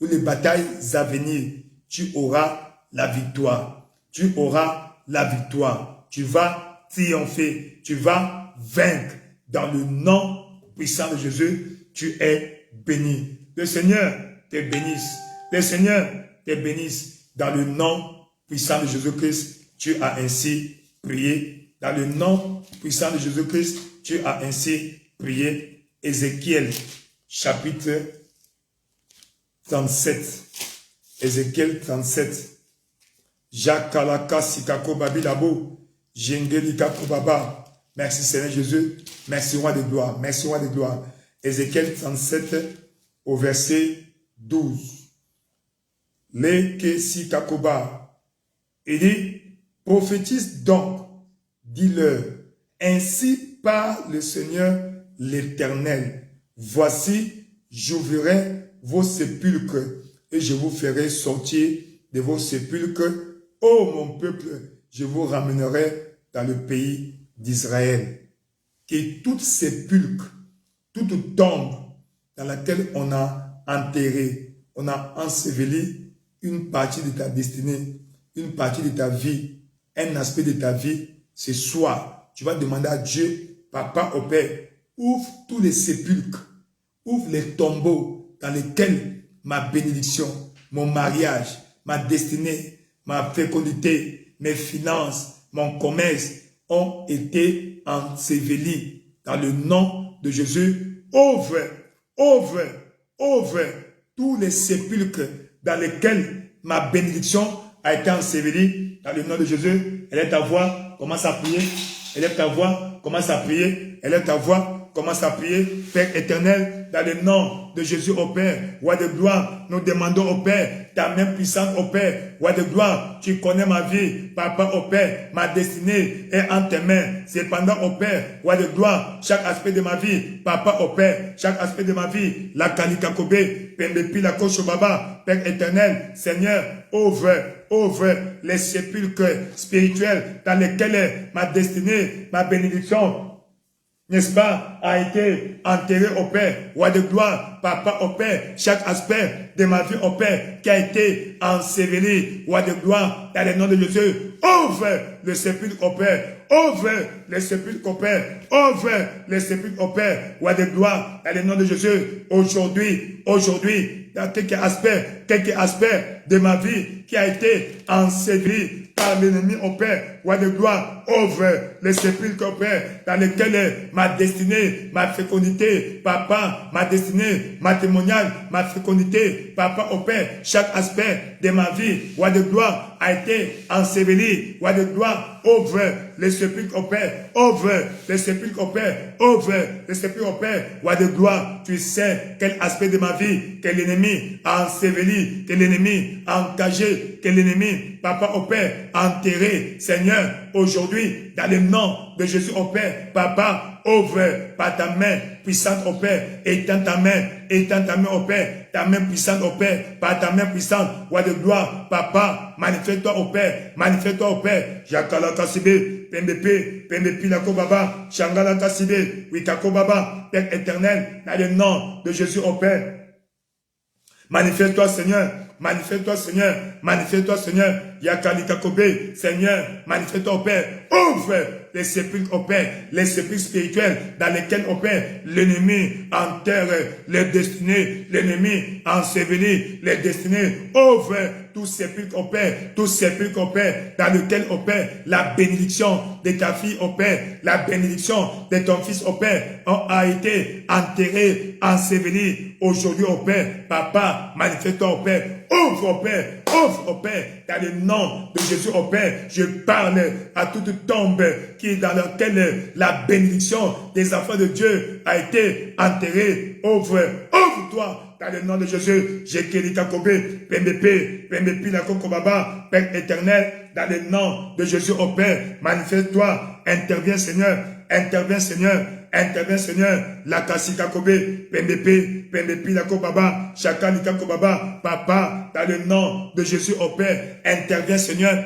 ou les batailles à venir. Tu auras la victoire. Tu auras la victoire. Tu vas triompher. Tu vas vaincre. Dans le nom puissant de Jésus, tu es béni. Le Seigneur te bénisse. Le Seigneur te bénisse. Dans le nom puissant de Jésus-Christ, tu as ainsi prié. Dans le nom puissant de Jésus-Christ, tu as ainsi prié. Ézéchiel, chapitre 37. Ézéchiel 37. Jakalaka sikako babilabo. Jengelika kubaba. Merci Seigneur Jésus. Merci roi de gloire. Merci roi de gloire. Ézéchiel 37 au verset 12. Leke sikakoba. Il dit, prophétise donc, dis-leur, ainsi parle le Seigneur l'Éternel. Voici, j'ouvrirai vos sépulcres et je vous ferai sortir de vos sépulcres. Ô mon peuple, je vous ramènerai dans le pays d'Israël. Que toute sépulcre, toute tombe dans laquelle on a enterré, on a enseveli une partie de ta destinée, une partie de ta vie, un aspect de ta vie, ce soir, tu vas demander à Dieu, Papa au Père, ouvre tous les sépulcres, ouvre les tombeaux dans lesquels ma bénédiction, mon mariage, ma destinée, ma fécondité, mes finances, mon commerce ont été ensevelis. Dans le nom de Jésus, ouvre, ouvre, ouvre tous les sépulcres dans lesquels ma bénédiction a été ensevelie. Dans le nom de Jésus, élève ta voix, commence à prier. Élève ta voix, commence à prier. Élève ta voix, commence à prier. Père éternel, dans le nom de Jésus au Père, roi de gloire, nous demandons au Père, ta main puissante au Père, roi de gloire, tu connais ma vie, Papa au Père, ma destinée est en tes mains. Cependant au Père, roi de gloire, chaque aspect de ma vie, Papa au Père, chaque aspect de ma vie, la Kalikakobe, Pembepi, la Koshobaba, Père éternel, Seigneur, ouvre les sépulcres spirituels dans lesquels est ma destinée, ma bénédiction, n'est-ce pas, a été enterré au Père, roi de gloire, Papa au Père, chaque aspect de ma vie au Père qui a été enseveli, roi de gloire, dans le nom de Jésus, ouvre le sépulcre au Père, ouvre les sépulcres au Père, ouvre les sépulcres au Père, roi de gloire, dans le nom de Jésus, aujourd'hui, dans quelques aspects de ma vie qui a été enseveli par l'ennemi au Père, roi de gloire, ouvre les sépulcres au Père, dans lesquels est ma destinée, ma fécondité, Papa, ma destinée matrimoniale, ma fécondité, Papa au Père, chaque aspect de ma vie, roi de gloire, a été enseveli, roi de gloire, ouvre les sépulcres au Père, ouvre les sépulcres au Père, ouvre les sépulcres au Père, roi de gloire, tu sais quel aspect de ma vie que l'ennemi a enseveli, que l'ennemi a encagé, que l'ennemi, Papa au Père, a enterré, Seigneur, aujourd'hui, dans le nom de Jésus au Père, Papa, ouvre par ta main puissante au Père, étends ta main au Père, ta main puissante au Père, par ta main puissante, roi de gloire, Papa, manifeste-toi au Père, Jakala Kasibe, Pembepi Lako Baba, Shangala Kasibe, Wikako Baba, Père éternel, dans le nom de Jésus au Père, manifeste-toi Seigneur, manifeste-toi Seigneur, Yakalika Kobe, Seigneur, manifeste-toi au Père, ouvre les sépulcres au Père, les sépulcres spirituels dans lesquels au Père, l'ennemi enterre les destinées, l'ennemi enseveli les destinées, ouvre tout sépulcre au Père, dans lequel au Père, la bénédiction de ta fille au Père, la bénédiction de ton fils au Père, a été enterré, enseveli aujourd'hui au Père, Papa, manifeste-toi au Père, ouvre au Père, dans le nom de Jésus au Père, je parle à toute tombe qui est dans laquelle la bénédiction des enfants de Dieu a été enterrée, ouvre-toi, dans le nom de Jésus, Jekelika Kobe, Pembepi la Kokobaba, Père éternel, dans le nom de Jésus au Père, manifeste-toi, interviens Seigneur, la Kasika Kobe, Pembepi la Kobaba, Shakalika Kobaba, Papa, dans le nom de Jésus au Père, interviens Seigneur,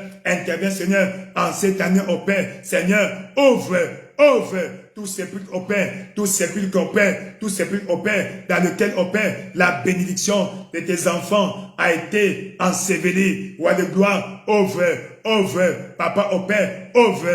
en cette année au Père, Seigneur, ouvre tout sépulcre opère, tout sépulcre opère, tout sépulcre opère, dans lequel opère la bénédiction de tes enfants a été enseveli. Roi de gloire, ouvre, papa opère, ouvre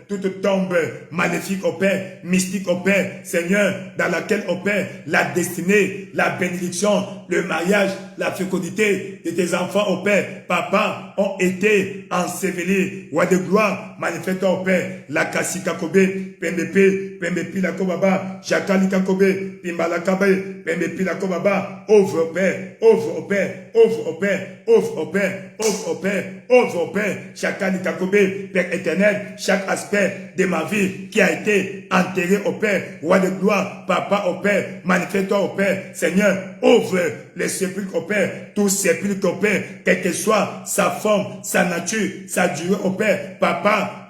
toute tombe maléfique opère, mystique opère, Seigneur, dans laquelle opère la destinée, la bénédiction, le mariage, la fécondité de tes enfants opère, papa, ont été ensevelis. Roi de gloire, manifeste-toi opère, la kasika kobe, pembepi la kobaba, jakali kakobe, pimbala kabe, pembepi la kobaba, ouvre opère, ouvre opère, ouvre opère, ouvre opère, ouvre opère, ouvre opère, jakali kakobe, Père éternel, chaque aspect de ma vie qui a été enterré au Père, roi de gloire, papa au Père, manifeste-toi au Père, Seigneur, ouvre les sépulcres au Père, tout sépulcre au Père, quelle que soit sa forme, sa nature, sa durée au Père, papa,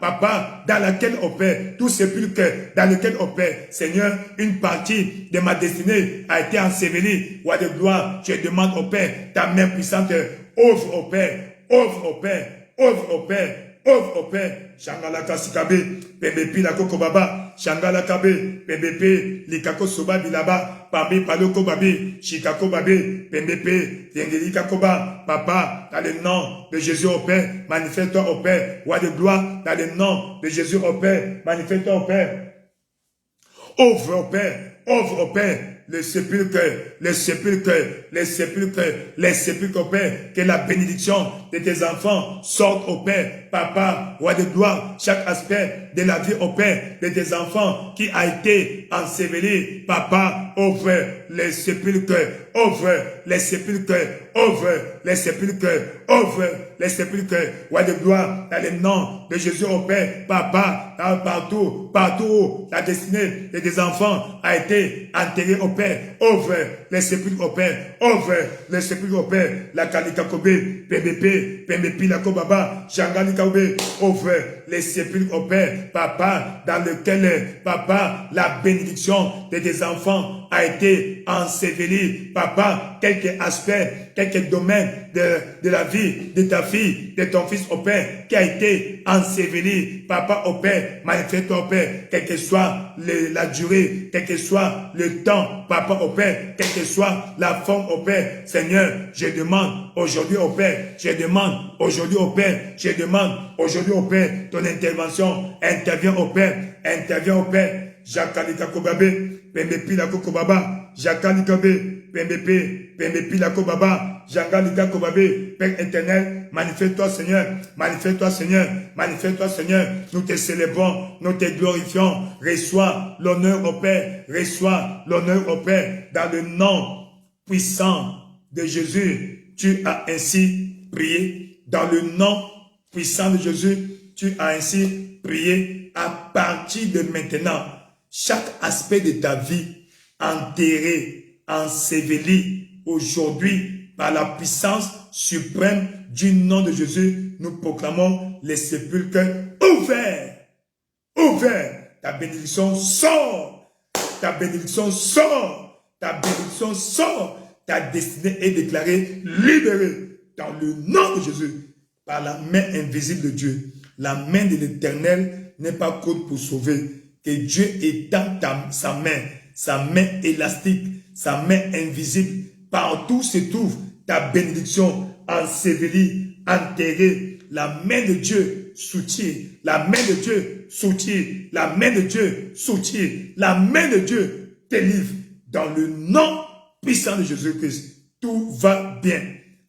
dans laquelle au Père, tout sépulcre dans lequel au Père, Seigneur, une partie de ma destinée a été ensevelie, roi de gloire, je demande au Père, ta main puissante, ouvre au Père, ouvre au Père, ouvre au Père, ouvre au Père, Shangala Kasikabe, Pebepi la Kokobaba, Shangala Kabe, Pebepe, Likako Soba Bilaba, Pabi Paloko Babi, Shikako Babi, Pebepe, Tengelika Koba, Papa, dans le nom de Jésus au Père, manifeste-toi au Père, roi de gloire, dans le nom de Jésus au Père, manifeste-toi au Père, ouvre au Père, ouvre au Père, les sépulcres, les sépulcres, les sépulcres, les sépulcres au Père, que la bénédiction de tes enfants sorte au Père, papa, roi de gloire, chaque aspect de la vie au Père, de tes enfants qui a été enseveli, papa, ouvre les sépulcres, ouvre les sépulcres, ouvre les sépulcres, ouvre les sépulcres, roi de gloire, dans le nom de Jésus au Père, papa, partout où la destinée de tes enfants a été enterrée au Père, ouvre les sépulcres au Père, ouvre les sépulcres au Père, la Kalika Kobe, Pembepi la Kobaba, Shangali Kobe, ouvre les sépulcres au Père, papa, dans lequel, papa, la bénédiction de tes enfants a été ensevelie, papa, quelques aspects, quelques domaines de la vie de ta fille, de ton fils au Père, qui a été enseveli, papa au Père, manifeste-toi au Père, quelle que soit la durée, quel que soit le temps, papa au Père, quelle que soit la forme au Père, Seigneur, je demande aujourd'hui au Père, je demande aujourd'hui au Père, je demande aujourd'hui au Père, ton intervention, intervient au Père, Jakalika Kobabe, Pembepi la Kokobaba, Jakalika Be, Pembepi la Kobaba, Jakalika Kobabe, Père éternel, manifeste-toi Seigneur, manifeste-toi Seigneur, manifeste-toi Seigneur, nous te célébrons, nous te glorifions, reçois l'honneur au Père, reçois l'honneur au Père, dans le nom puissant de Jésus, tu as ainsi prié, dans le nom puissant de Jésus, tu as ainsi prié, à partir de maintenant, chaque aspect de ta vie enterré, enseveli aujourd'hui par la puissance suprême du nom de Jésus, nous proclamons les sépulcres ouverts. Ouverts. Ta bénédiction sort. Ta bénédiction sort. Ta bénédiction sort. Ta destinée est déclarée libérée dans le nom de Jésus par la main invisible de Dieu. La main de l'Éternel n'est pas courte pour sauver. Que Dieu étend sa main élastique, sa main invisible. Partout se trouve ta bénédiction ensevelie, enterrée. La main de Dieu soutient, la main de Dieu soutient, la main de Dieu soutient, la main de Dieu te livre. Dans le nom puissant de Jésus-Christ, tout va bien.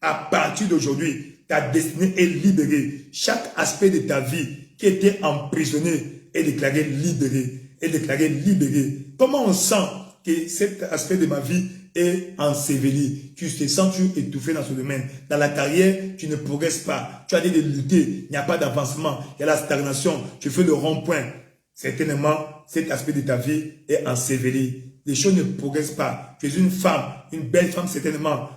À partir d'aujourd'hui, ta destinée est libérée. Chaque aspect de ta vie qui était emprisonné est déclaré libéré, est déclaré libéré. Comment on sent que cet aspect de ma vie est enseveli? Tu te sens étouffé dans ce domaine. Dans la carrière, tu ne progresses pas. Tu as dit de lutter, il n'y a pas d'avancement, il y a la stagnation, tu fais le rond-point. Certainement, cet aspect de ta vie est enseveli. Les choses ne progressent pas. Tu es une femme, une belle femme certainement,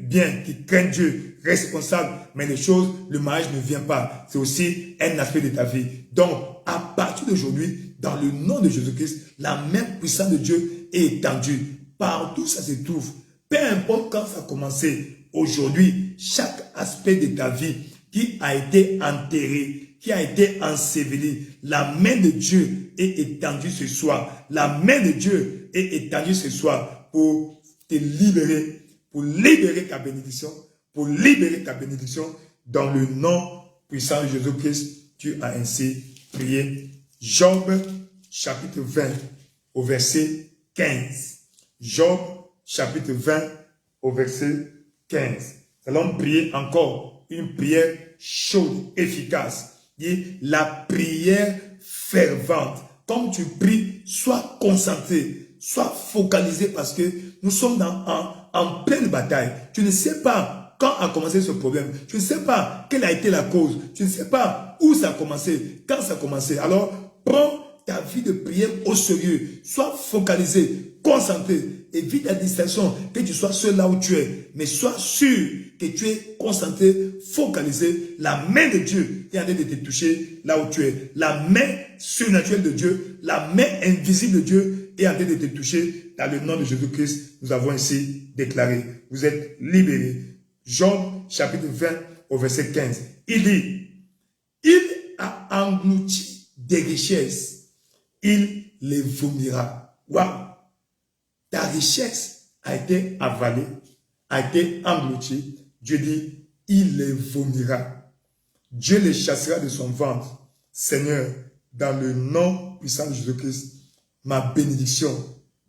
bien, qui craint Dieu, responsable, mais les choses, le mariage ne vient pas. C'est aussi un aspect de ta vie. Donc, à partir d'aujourd'hui, dans le nom de Jésus-Christ, la main puissante de Dieu est étendue. Partout ça se trouve. Peu importe quand ça a commencé, aujourd'hui, chaque aspect de ta vie qui a été enterré, qui a été enseveli. La main de Dieu est étendue ce soir. La main de Dieu est étendue ce soir pour te libérer, pour libérer ta bénédiction, pour libérer ta bénédiction dans le nom puissant de Jésus-Christ. Tu as ainsi prié. Job chapitre 20 au verset 15. Job chapitre 20 au verset 15. Nous allons prier encore une prière chaude, efficace. Et la prière fervente. Comme tu pries, sois concentré, sois focalisé parce que nous sommes en pleine bataille. Tu ne sais pas quand a commencé ce problème. Tu ne sais pas quelle a été la cause. Tu ne sais pas où ça a commencé, quand ça a commencé. Alors, prends ta vie de prière au sérieux. Sois focalisé, concentré. Évite la distraction, que tu sois seul là où tu es. Mais sois sûr que tu es concentré, focalisé. La main de Dieu est en train de te toucher là où tu es. La main surnaturelle de Dieu, la main invisible de Dieu est en train de te toucher. Dans le nom de Jésus-Christ, nous avons ici déclaré. Vous êtes libérés. Job chapitre 20 au verset 15. Il dit, il a englouti des richesses. Il les vomira. Waouh! Ta richesse a été avalée, a été engloutie. Dieu dit, il les vomira. Dieu les chassera de son ventre. Seigneur, dans le nom puissant de Jésus-Christ, ma bénédiction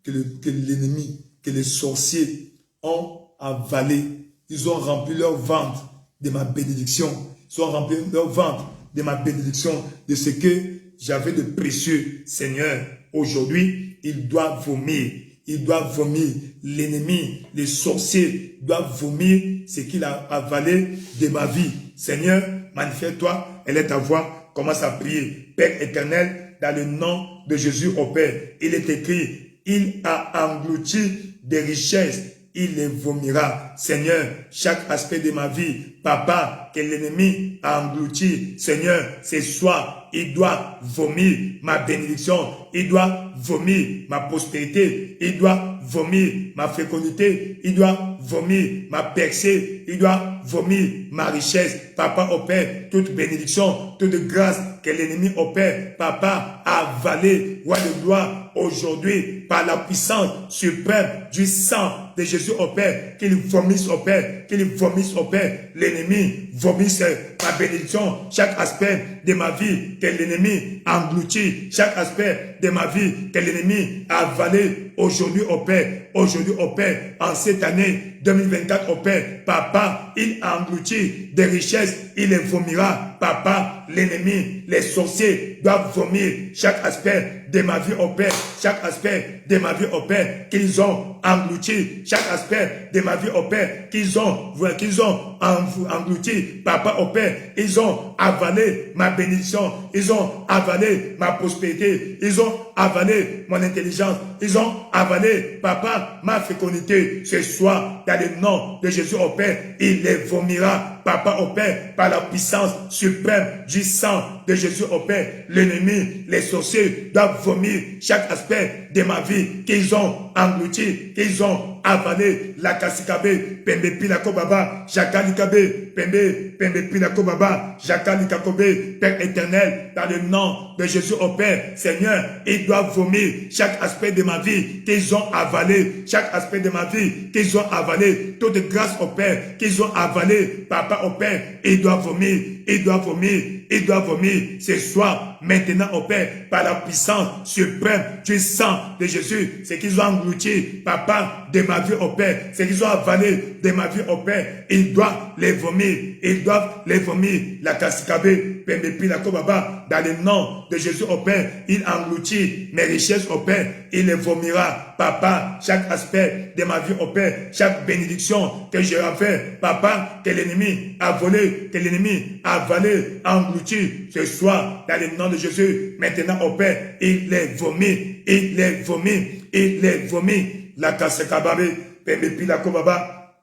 que l'ennemi, que les sorciers ont avalé, ils ont rempli leur ventre de ma bénédiction. Ils ont rempli leur ventre de ma bénédiction, de ce que j'avais de précieux. Seigneur, aujourd'hui, ils doivent vomir. Ils doivent vomir. L'ennemi, les sorciers doivent vomir ce qu'il a avalé de ma vie. Seigneur, manifeste-toi. Elle est ta voix. Commence à prier. Père éternel, dans le nom de Jésus au Père, il est écrit, il a englouti des richesses. Il les vomira. Seigneur, chaque aspect de ma vie, papa, que l'ennemi a englouti, Seigneur, ce soir, il doit vomir ma bénédiction, il doit vomir ma prospérité, il doit vomir ma fécondité, il doit vomir ma percée, il doit vomir ma richesse. Papa, au Père, toute bénédiction, toute grâce que l'ennemi au Père, papa, a avalé, roi de gloire, aujourd'hui, par la puissance suprême du sang de Jésus au Père, qu'il vomisse au Père, qu'il vomisse au Père, l'ennemi vomisse ma bénédiction, chaque aspect de ma vie que l'ennemi a englouti, chaque aspect de ma vie que l'ennemi a avalé, aujourd'hui au Père, en cette année 2024 au Père, papa, il a englouti des richesses, il les vomira, papa, l'ennemi, les sorciers doivent vomir chaque aspect de ma vie au Père, chaque aspect de ma vie au Père, qu'ils ont englouti, chaque aspect de ma vie au Père, qu'ils ont englouti, papa au Père, ils ont avalé ma bénédiction, ils ont avalé ma prospérité, ils ont avalé mon intelligence, ils ont avalé, papa, ma fécondité. Ce soir, dans le nom de Jésus au Père, il les vomira, papa au Père, par la puissance suprême du sang de Jésus au Père. L'ennemi, les sorciers doivent vomir chaque aspect de ma vie qu'ils ont englouti, qu'ils ont avalé. La kasikabe, pembe pilako baba, jakalikabe, pembe pilako baba, jakalikakobe. Père éternel, dans le nom de Jésus au Père, Seigneur, ils doivent vomir chaque aspect de ma vie qu'ils ont avalé, chaque aspect de ma vie qu'ils ont avalé, toute grâce au Père qu'ils ont avalé, papa au Père, ils doivent vomir, ils doivent vomir, ils doivent vomir ce soir, maintenant au Père, par la puissance suprême du sang de Jésus, ce qu'ils ont englouti, papa, de ma vie au Père, ce qu'ils ont avalé de ma vie au Père, ils doivent les vomir, ils doivent les vomir. La kasikabe, pembepi la kobaba, dans le nom de Jésus au Père, il engloutit mes richesses au Père, il les vomira, papa, chaque aspect de ma vie au Père, chaque bénédiction que j'ai fait, papa, que l'ennemi a volé, que l'ennemi a avalé, englouti, ce soir, dans le nom de Jésus, maintenant au Père, il les vomit, il les vomit, il les vomit. La kasekababe, pembepi la kobaba,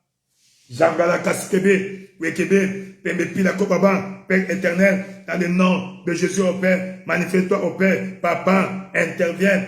jangala kaskebe, wekebe, pembepi la kobaba, Père éternel, dans le nom de Jésus, au Père, manifeste-toi, au Père, Papa, interviens,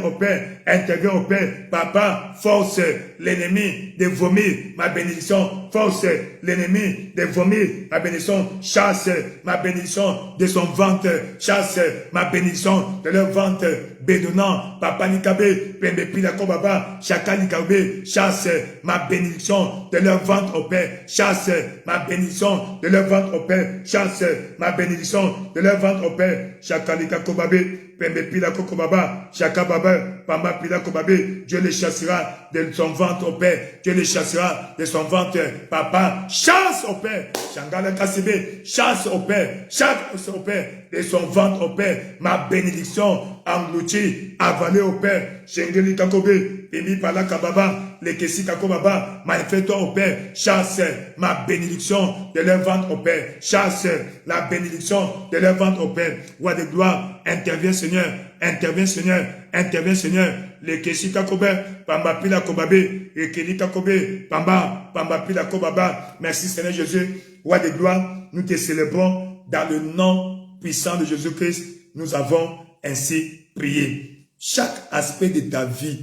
au Père, Papa, force l'ennemi de vomir ma bénédiction, force l'ennemi de vomir ma bénédiction, chasse ma bénédiction de son ventre, chasse ma bénédiction de leur ventre, bédonnant, Papa Nikabe, Pembe Pilako Baba, Chaka Nikabe, chasse ma bénédiction de leur ventre, au Père, chasse ma bénédiction de leur ventre, au Père, chasse ma bénédiction de leur ventre, au Père, Chaka Nikako Babe, Pembe Pilako Baba, Chaka Baba, Pamba Pilako Babe, Dieu les chassera de son ventre, au Père, Dieu les chassera de son ventre, Papa, chasse au Père, Changala Kassebe, chasse au Père, chasse au Père, de son ventre, au Père, ma bénédiction, engloutie, avalée au Père, Shengeli Kakobe, Pimi Palaka Baba, Lekesi Kako Baba, manifeste-toi au Père, chasse ma bénédiction de leur ventre, au Père, chasse la bénédiction de leur ventre, au Père, roi de gloire, interviens Seigneur, interviens Seigneur, interviens Seigneur, Lekesi Kakobe, Pamba Pila Kobabe, Ekeli Kakobe, Pamba Pila Kobaba, merci Seigneur Jésus, roi de gloire, nous te célébrons dans le nom puissant de Jésus-Christ, nous avons ainsi prié. Chaque aspect de ta vie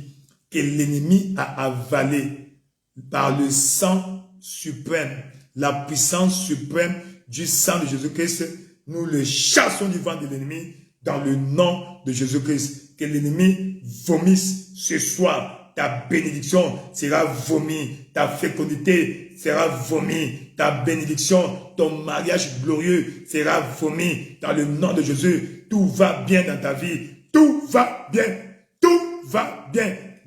que l'ennemi a avalé par le sang suprême, la puissance suprême du sang de Jésus-Christ, nous le chassons du vent de l'ennemi dans le nom de Jésus-Christ. Que l'ennemi vomisse ce soir. Ta bénédiction sera vomi, ta fécondité sera vomi, ta bénédiction, ton mariage glorieux sera vomi dans le nom de Jésus. Tout va bien dans ta vie, tout va bien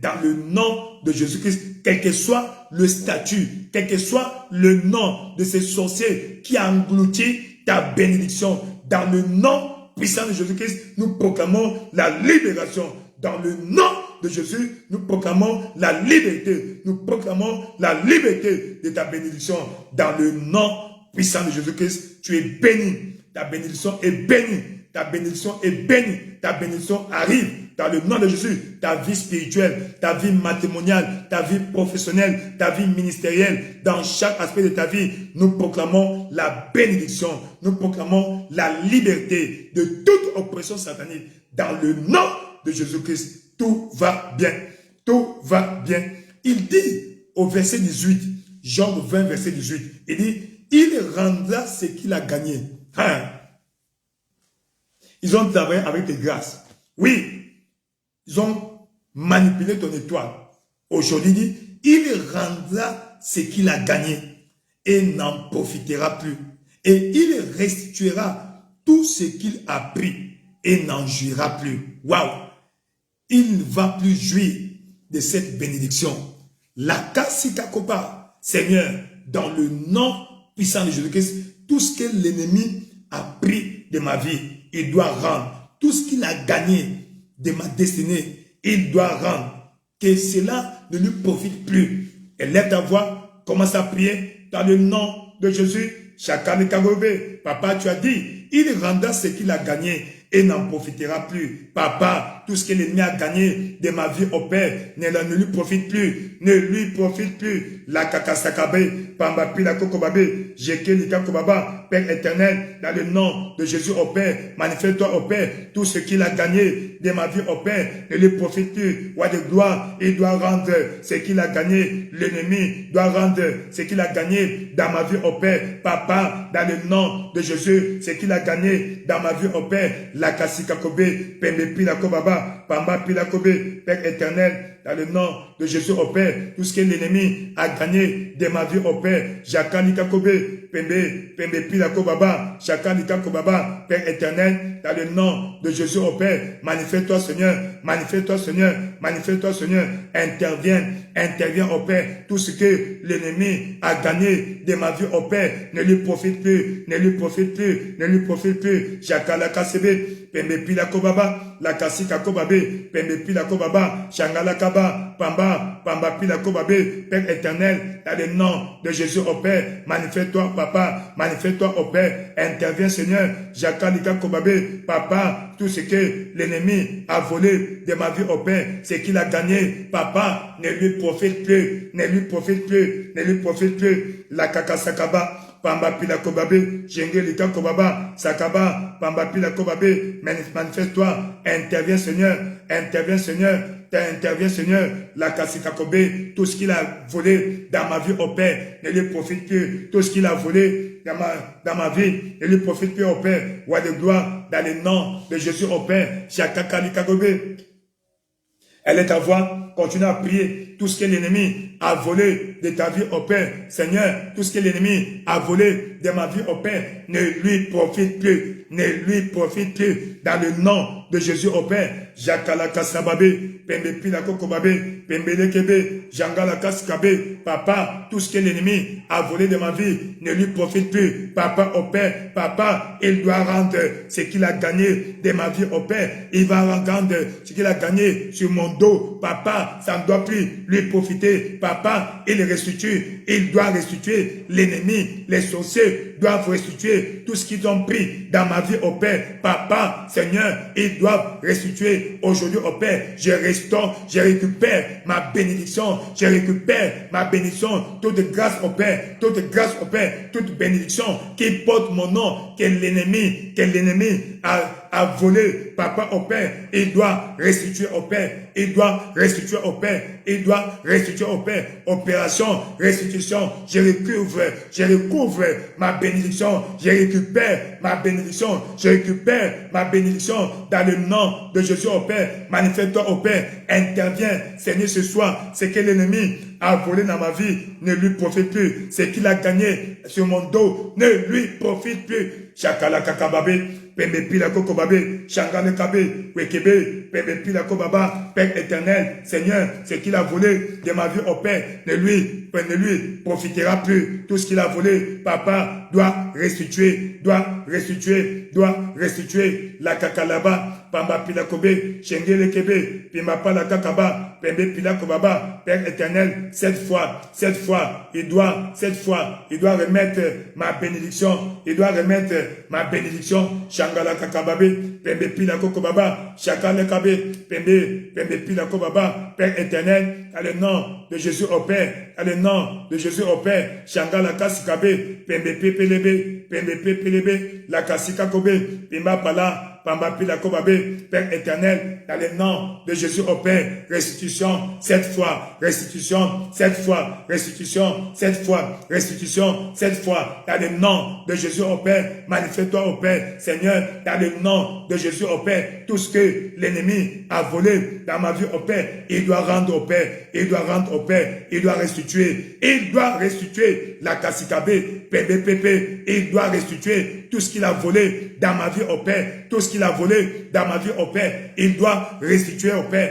dans le nom de Jésus-Christ, quel que soit le statut, quel que soit le nom de ces sorciers qui a englouti ta bénédiction, dans le nom puissant de Jésus-Christ, nous proclamons la libération. Dans le nom de Jésus, nous proclamons la liberté. Nous proclamons la liberté de ta bénédiction. Dans le nom puissant de Jésus-Christ, tu es béni. Ta bénédiction est bénie. Ta bénédiction est bénie. Ta bénédiction arrive. Dans le nom de Jésus, ta vie spirituelle, ta vie matrimoniale, ta vie professionnelle, ta vie ministérielle, dans chaque aspect de ta vie, nous proclamons la bénédiction. Nous proclamons la liberté de toute oppression satanique. Dans le nom de Jésus-Christ, tout va bien. Tout va bien. Il dit au verset 18, Job 20, verset 18, il dit, il rendra ce qu'il a gagné. Hein? Ils ont travaillé avec tes grâces. Oui, ils ont manipulé ton étoile. Aujourd'hui, il dit, il rendra ce qu'il a gagné et n'en profitera plus. Et il restituera tout ce qu'il a pris et n'en jouira plus. Waouh! Il ne va plus jouir de cette bénédiction. La Kasikakopa, Seigneur, dans le nom puissant de Jésus-Christ, tout ce que l'ennemi a pris de ma vie, il doit rendre. Tout ce qu'il a gagné de ma destinée, il doit rendre. Que cela ne lui profite plus. Et lève ta voix, commence à prier dans le nom de Jésus. Chacun de Papa, tu as dit, il rendra ce qu'il a gagné et n'en profitera plus. Papa, tout ce que l'ennemi a gagné de ma vie au Père ne lui profite plus. Ne lui profite plus. La kakasakabe, pamba pila kokobabe, jeke lika kobaba, Père éternel, dans le nom de Jésus au Père, manifeste-toi au Père, tout ce qu'il a gagné de ma vie au Père ne lui profite plus. Roi de gloire, il doit rendre ce qu'il a gagné. L'ennemi doit rendre ce qu'il a gagné dans ma vie au Père. Papa, dans le nom de Jésus, ce qu'il a gagné dans ma vie au Père, la kasikakobe, pembe pila kobaba, pamba pila kobe, Père éternel, dans le nom de Jésus au Père, tout ce que l'ennemi a gagné de ma vie au Père, Jakanika Kobe, Pembe Pila Kobaba, Jakanika Kobaba, Père éternel, dans le nom de Jésus au Père, manifeste-toi Seigneur, manifeste-toi Seigneur, manifeste-toi Seigneur, interviens au Père, tout ce que l'ennemi a gagné de ma vie au Père, ne lui profite plus, ne lui profite plus, ne lui profite plus, Jakalaka Sebe, Pembe Pila Kobaba, la Kasika Kobabe, Pembe Pila Kobaba, Shangala Kaba, Pamba Pila Kobabe, Père éternel, dans le nom de Jésus au Père, manifeste-toi Papa, manifeste-toi au Père, interviens Seigneur, Jakalika Kobabe, Papa, tout ce que l'ennemi a volé de ma vie au Père, ce qu'il a gagné, Papa, ne lui profite plus, ne lui profite plus, ne lui profite plus, la Kakasakaba, Pamba Pila Kobabe, Jengelika Kobaba, Sakaba, Pamba Pila Kobabe, manifeste-toi, interviens Seigneur, interviens Seigneur, interviens Seigneur, la Kasika Kobe, tout ce qu'il a volé dans ma vie au Père, ne lui profite plus, tout ce qu'il a volé dans ma vie, ne lui profite plus au Père, roi de gloire, dans le nom de Jésus au Père, Shakakalika Kobe. Elle est ta voix, continue à prier. Tout ce que l'ennemi a volé de ta vie au Père, Seigneur, tout ce que l'ennemi a volé de ma vie au Père, ne lui profite plus, ne lui profite plus. Dans le nom de Jésus au Père, Jakalaka Sababe, Pembe Pilako Kobabe, Pembele Kebe, Jangalaka Skabe, Papa, tout ce que l'ennemi a volé de ma vie, ne lui profite plus. Papa au Père, Papa, il doit rendre ce qu'il a gagné de ma vie au Père. Il va rendre ce qu'il a gagné sur mon dos. Papa, ça ne doit plus lui profiter. Papa, il restitue, il doit restituer. L'ennemi, les sorciers doivent restituer tout ce qu'ils ont pris dans ma vie au Père. Papa, Seigneur, ils doivent restituer aujourd'hui au Père. Je restaure, je récupère ma bénédiction, je récupère ma bénédiction, toute grâce au Père, toute grâce au Père, toute bénédiction qui porte mon nom, que l'ennemi a volé, Papa au Père, il doit restituer au Père, il doit restituer au Père, il doit restituer au Père. Opération, restitution, je recouvre ma bénédiction, je récupère ma bénédiction, je récupère ma bénédiction dans le nom de Jésus au Père. Manifeste-toi au Père, interviens, Seigneur, ce soir, c'est que l'ennemi a volé dans ma vie, ne lui profite plus, ce qu'il a gagné sur mon dos, ne lui profite plus. Chakala Kakababe, Pembe Pila Kokobabe, Shangane Kabe, Wekebe, Pembe Pila Kobaba, Père éternel, Seigneur, ce qu'il a volé de ma vie au Père, ne lui profitera plus. Tout ce qu'il a volé, Papa, doit restituer, la Kakalaba, Pamba Pila Kobe, Shengele Kebe, Pimba Pala Kakaba, Pembe Pila Kobaba, Père éternel, cette fois, il doit remettre ma bénédiction, Shangala Kakababe, Pembe Pila Kokobaba, Shakale Kabe, Pembe Pila Kobaba, Père éternel, à le nom de Jésus au Père, à le nom de Jésus au Père, Shangala Kasikabe, Pembe Pepelebe, la Kasika Kobe, Pimba Pala, Pamba Pila Kobabe, Père éternel, dans le nom de Jésus au Père, restitution, cette fois, dans le nom de Jésus au Père, manifeste-toi au Père, Seigneur, dans le nom de Jésus au Père, tout ce que l'ennemi a volé dans ma vie au Père, il doit rendre au Père, il doit restituer, la Kasikabe, Pépé, il doit restituer tout ce qu'il a volé dans ma vie au Père, tout ce qu'il a volé dans ma vie au Père, il doit restituer au Père,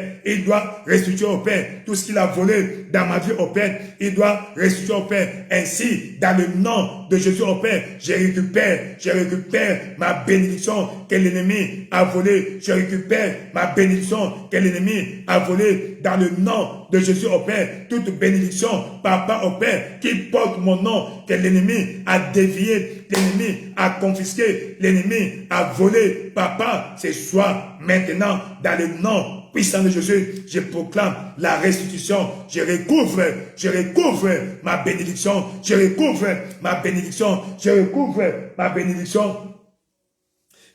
tout ce qu'il a volé dans ma vie au Père, il doit restituer au Père. Ainsi, dans le nom de Jésus au Père, je récupère ma bénédiction que l'ennemi a volé, je récupère ma bénédiction que l'ennemi a volé dans le nom de Jésus au Père, toute bénédiction, Papa au Père, qui porte mon nom, que l'ennemi a dévié, l'ennemi a confisqué, l'ennemi a volé, Papa, ce soir, maintenant, dans le nom puissant de Jésus, je proclame la restitution, je recouvre ma bénédiction,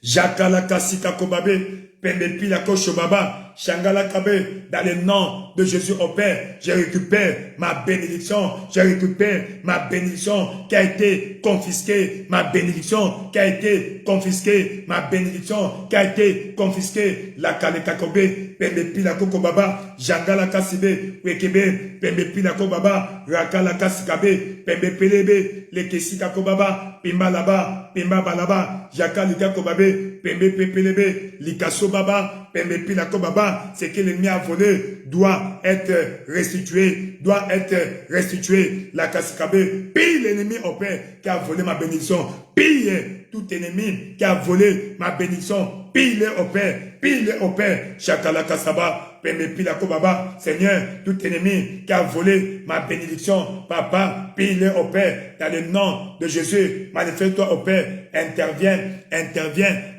Jakala Kasika Kobabe, Pembe Pila Koshobaba, Shangala Kabe, dans le nom de Jésus au Père, je récupère ma bénédiction qui a été confisquée, la Kaleka Kobe, Pembe Pila Kokobaba, Jangala Kasibe, Wekebe, Pembe Pila Kobaba, Rakala Kasikabe, Pembe Pelebe, Lekesika Kobaba, Pimba Laba, Pimba Balaba, Jakalika Kobabe, Pembe Pelebe, Likaso Baba, Pembe Pila Kobaba, ce que l'ennemi a volé doit être restitué, la Kasikabe, pille l'ennemi au Père qui a volé ma bénédiction, pille tout ennemi qui a volé ma bénédiction, pile au Père, pile au Père, Chakala Kasaba, Baba, Seigneur, tout ennemi qui a volé ma bénédiction, Papa, pile au Père, dans le nom de Jésus, manifeste-toi au Père, interviens,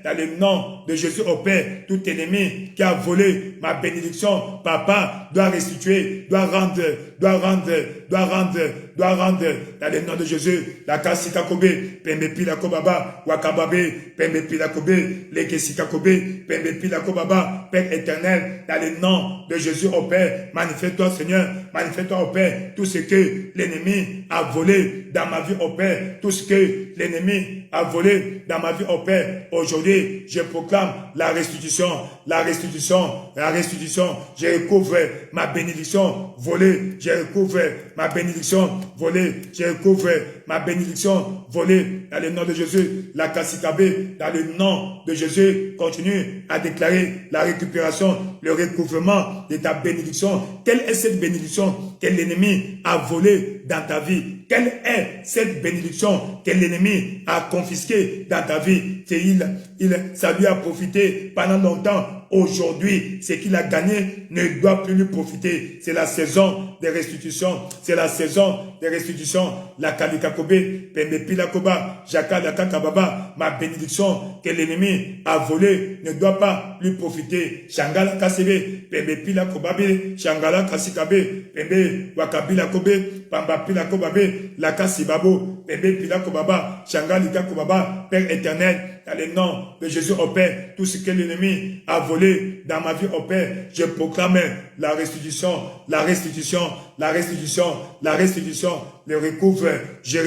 dans le nom de Jésus au Père, tout ennemi qui a volé ma bénédiction, Papa, doit restituer, doit rendre, dans le nom de Jésus, la Kasika Kobe, Pembe Pila Kobaba, Wakababe, Pembe Pila Kobe, Lekesika Kobe, Pembe Pila Kobaba, Père éternel, dans le nom de Jésus au Père, manifeste-toi Seigneur, manifeste-toi au Père, tout ce que l'ennemi a volé dans ma vie au Père, tout ce que l'ennemi a volé dans ma vie au Père, aujourd'hui, je proclame la restitution, je recouvre ma bénédiction volée, je recouvre ma bénédiction volée, je recouvre ma bénédiction volée, dans le nom de Jésus, la Kasikabe, dans le nom de Jésus, continue à déclarer la récupération, le recouvrement de ta bénédiction. Quelle est cette bénédiction que l'ennemi a volée dans ta vie? Quelle est cette bénédiction que l'ennemi a confisquée dans ta vie? Ça lui a profité pendant longtemps. Aujourd'hui, ce qu'il a gagné ne doit plus lui profiter. C'est la saison de restitution. C'est la saison de restitution. La Kalikakobe, Pembe Pilakoba, Jaka Lakakababa, ma bénédiction que l'ennemi a volée ne doit pas lui profiter. Shangala Kasebe, Pembe Pilakobabe, Shangala Kasikabe, Pembe Wakabila Kobe, Pamba Pilakobabe, Lakasibabo, Pembe Pilakobaba, Shangalika Kobaba, Père éternel, dans le nom de Jésus au Père, tout ce que l'ennemi a volé dans ma vie au Père, je proclame la restitution, le recouvre, je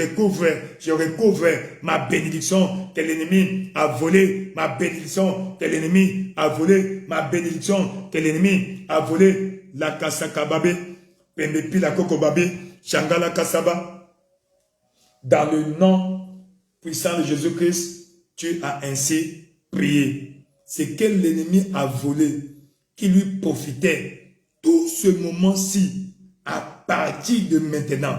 recouvre ma bénédiction que l'ennemi a volé, ma bénédiction que l'ennemi a volé, ma bénédiction que l'ennemi a volé, la Kasakababe, Pembepi la Kokobabe, Shangala Kasaba, dans le nom puissant de Jésus-Christ, tu as ainsi prié. Ce que l'ennemi a volé, qui lui profitait, tout ce moment-ci, à partir de maintenant,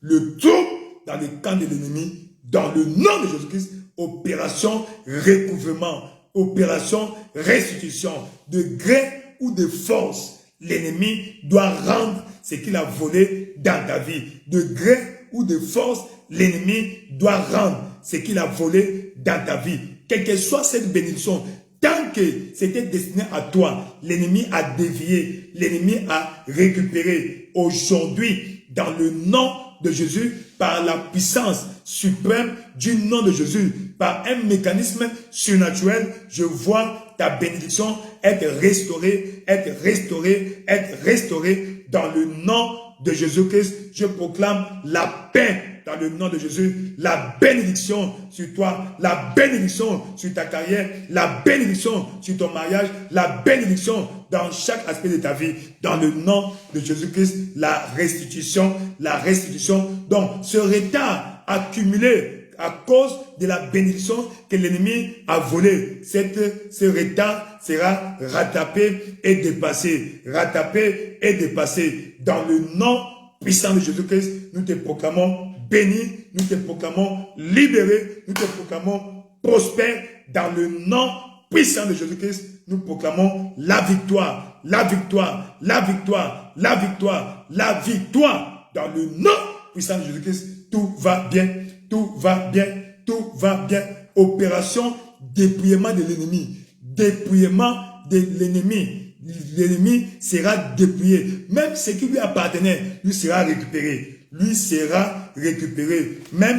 le trouble dans le camp de l'ennemi, dans le nom de Jésus-Christ, opération recouvrement, opération restitution, de gré ou de force, l'ennemi doit rendre ce qu'il a volé dans ta vie. De gré ou de force, l'ennemi doit rendre ce qu'il a volé dans ta vie. Quelle que soit cette bénédiction, tant que c'était destiné à toi, l'ennemi a dévié, l'ennemi a récupéré. Aujourd'hui, dans le nom de Jésus, par la puissance suprême du nom de Jésus, par un mécanisme surnaturel, je vois ta bénédiction être restaurée, dans le nom de Jésus-Christ. Je proclame la paix dans le nom de Jésus, la bénédiction sur toi, la bénédiction sur ta carrière, la bénédiction sur ton mariage, la bénédiction dans chaque aspect de ta vie. Dans le nom de Jésus-Christ, la restitution. Donc, ce retard accumulé à cause de la bénédiction que l'ennemi a volée, ce retard sera rattrapé et dépassé. Dans le nom puissant de Jésus-Christ, nous te proclamons béni, nous te proclamons libéré, nous te proclamons prospère. Dans le nom puissant de Jésus-Christ, nous proclamons la victoire. Dans le nom puissant de Jésus-Christ, tout va bien. Opération dépouillement de l'ennemi. L'ennemi sera dépouillé. Même ce qui lui appartenait, lui sera récupéré. Même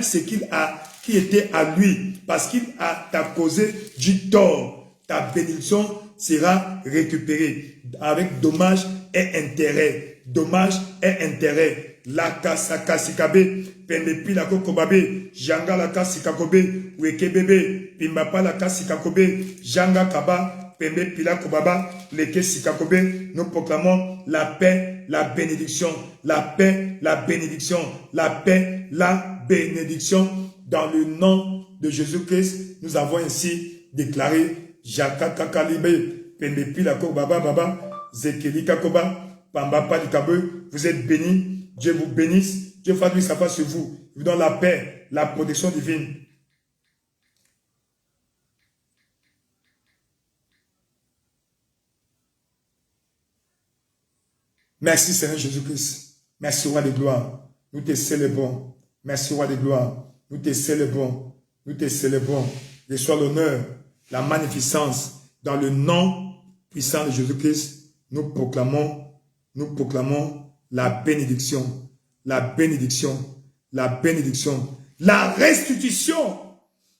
ce qui était à lui, parce qu'il t'a causé du tort. Ta bénédiction sera récupérée avec dommage et intérêt. La kasakabe, pendepi la kokobabe, janga la kasikakobe, wekebebe, pimbapa la kasikakobe, janga kaba, pembe pila kobaba, leke sikakobe. Nous proclamons la paix, la bénédiction, dans le nom de Jésus-Christ. Nous avons ainsi déclaré Jaka kakalibe, pendepi la kobaba baba, zekeli kakoba, pambapa likabe. Vous êtes bénis. Dieu vous bénisse. Dieu fasse lui sa face sur vous. Il vous donne la paix, la protection divine. Merci Seigneur Jésus-Christ. Merci Roi de gloire. Nous te célébrons. Merci Roi de gloire. Nous te célébrons. Nous te célébrons. Reçois l'honneur, la magnificence. Dans le nom puissant de Jésus-Christ, nous proclamons la bénédiction. La bénédiction. La bénédiction. La restitution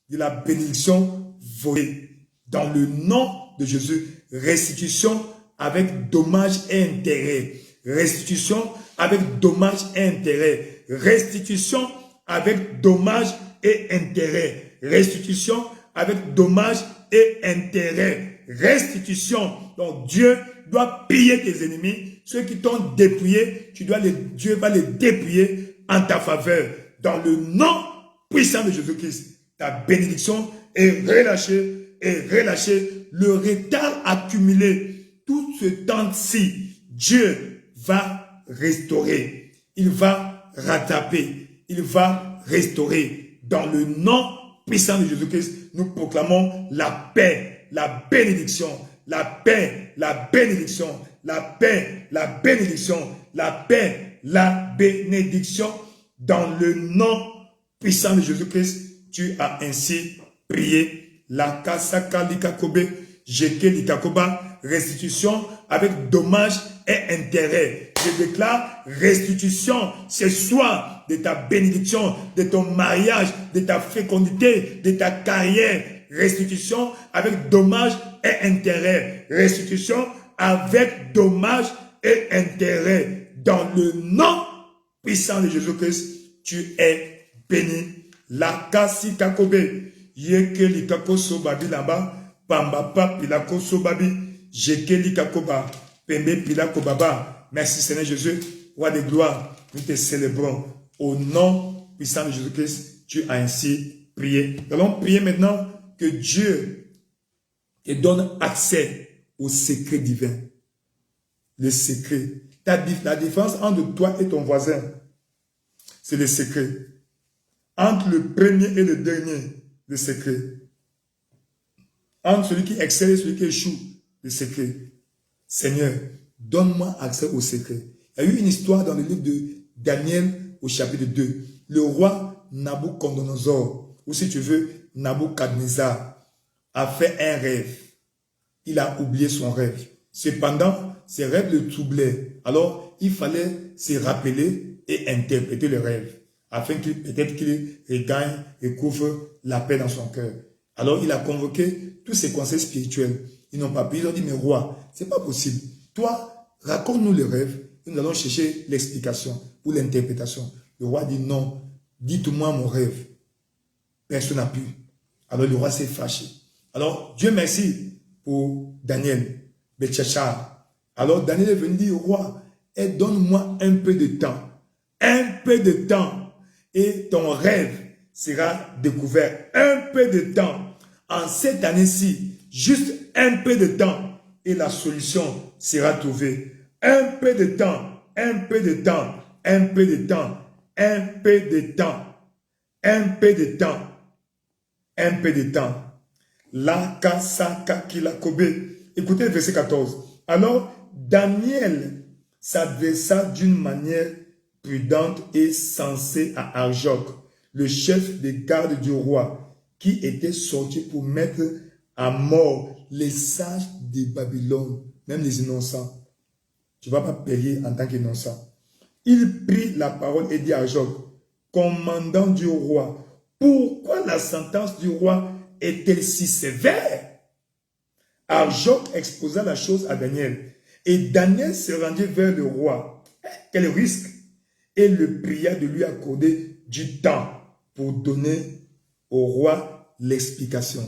de la bénédiction volée. Dans le nom de Jésus, restitution avec dommages et intérêts. Restitution avec dommages et intérêts. Restitution avec dommages et intérêts. Restitution avec dommages et intérêts. Restitution. Donc Dieu doit piller tes ennemis. Ceux qui t'ont dépouillé, Dieu va les dépouiller en ta faveur. Dans le nom puissant de Jésus-Christ, ta bénédiction est relâchée et relâchée. Le retard accumulé, tout ce temps-ci, Dieu va restaurer. Il va rattraper. Il va restaurer. Dans le nom puissant de Jésus-Christ, nous proclamons la paix, la bénédiction, la paix, la bénédiction, la paix, la bénédiction, la paix, la bénédiction. Dans le nom puissant de Jésus-Christ, tu as ainsi prié. La kasaka likakobe, jeke likakoba, restitution avec dommages et intérêts. Je déclare restitution ce soir de ta bénédiction, de ton mariage, de ta fécondité, de ta carrière. Restitution avec dommages et intérêts. Restitution avec dommages et intérêts. Dans le nom puissant de Jésus-Christ, tu es béni. La kasi kakobe, yeke likako sobabi là-bas, pamba pa pilako sobabi, jeke likakoba, pembe pilako baba. Merci Seigneur Jésus, roi de gloire, nous te célébrons. Au nom puissant de Jésus-Christ, tu as ainsi prié. Nous allons prier maintenant que Dieu te donne accès au secret divin. Le secret. La différence entre toi et ton voisin, c'est le secret. Entre le premier et le dernier, le secret. Entre celui qui excelle et celui qui échoue, le secret. Seigneur, donne-moi accès au secret. Il y a eu une histoire dans le livre de Daniel au chapitre 2. Le roi Nabuchodonosor, ou si tu veux, Nabuchodonosor, a fait un rêve. Il a oublié son rêve. Cependant, ses rêves le troublaient. Alors, il fallait se rappeler et interpréter le rêve, afin qu'il peut-être qu'il regagne et couvre la paix dans son cœur. Alors, il a convoqué tous ses conseils spirituels. Ils n'ont pas pu. Ils ont dit, mais roi, c'est pas possible. Toi, raconte-nous le rêve et nous allons chercher l'explication ou l'interprétation. Le roi dit, non, dites-moi mon rêve. Personne n'a pu. Alors, le roi s'est fâché. Alors, Dieu merci pour Daniel, Beltchachar. Alors, Daniel est venu dire, roi, donne-moi un peu de temps. Un peu de temps. Et ton rêve sera découvert. Un peu de temps. En cette année-ci, juste un peu de temps. Et la solution sera trouvée. Un peu de temps. Un peu de temps. Un peu de temps. Un peu de temps. Un peu de temps. Un peu de temps. La kasaka kilakobe. Écoutez le verset 14. Alors, Daniel s'adressa d'une manière prudente et sensée à Arjoc, le chef des gardes du roi, qui était sorti pour mettre à mort les sages de Babylone, même les innocents. Tu ne vas pas payer en tant qu'innocent. Il prit la parole et dit à Arjoc, commandant du roi, pourquoi la sentence du roi est-elle si sévère? Arjoc exposa la chose à Daniel. Et Daniel se rendit vers le roi. Quel risque! Et le pria de lui accorder du temps pour donner au roi l'explication.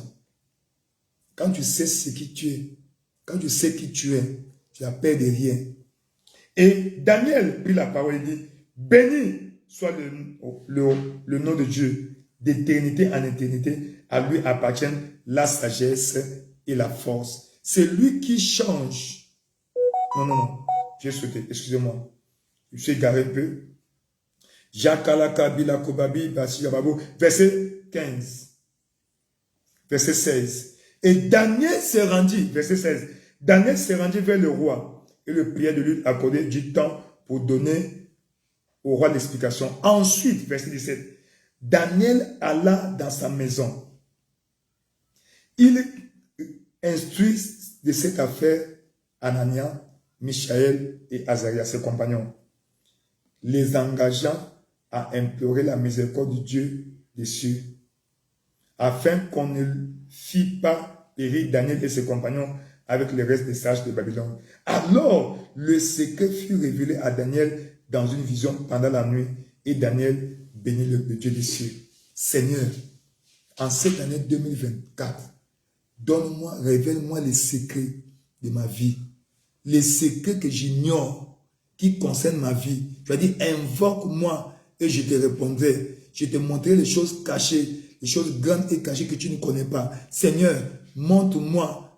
Quand tu sais ce qui tu es, quand tu sais qui tu es, tu as peur de rien. Et Daniel prit la parole et dit, béni soit le nom de Dieu, d'éternité en éternité, à lui appartiennent la sagesse et la force. C'est lui qui change. Non, j'ai sauté, excusez-moi. Je suis égaré un peu. Verset 15. Verset 16. Et Daniel se rendit, verset 16. Daniel se rendit vers le roi et le priait de lui accorder du temps pour donner au roi l'explication. Ensuite, verset 17, Daniel alla dans sa maison. Il instruit de cette affaire Anania, Michaël et Azaria, ses compagnons, les engageant à implorer la miséricorde du Dieu des cieux, afin qu'on ne fît pas périr Daniel et ses compagnons avec le reste des sages de Babylone. Alors, le secret fut révélé à Daniel dans une vision pendant la nuit, et Daniel bénit le Dieu des cieux. Seigneur, en cette année 2024, donne-moi, révèle-moi les secrets de ma vie, les secrets que j'ignore, qui concernent ma vie. Tu as dit, invoque-moi et je te répondrai. Je te montrerai les choses cachées, les choses grandes et cachées que tu ne connais pas. Seigneur, montre-moi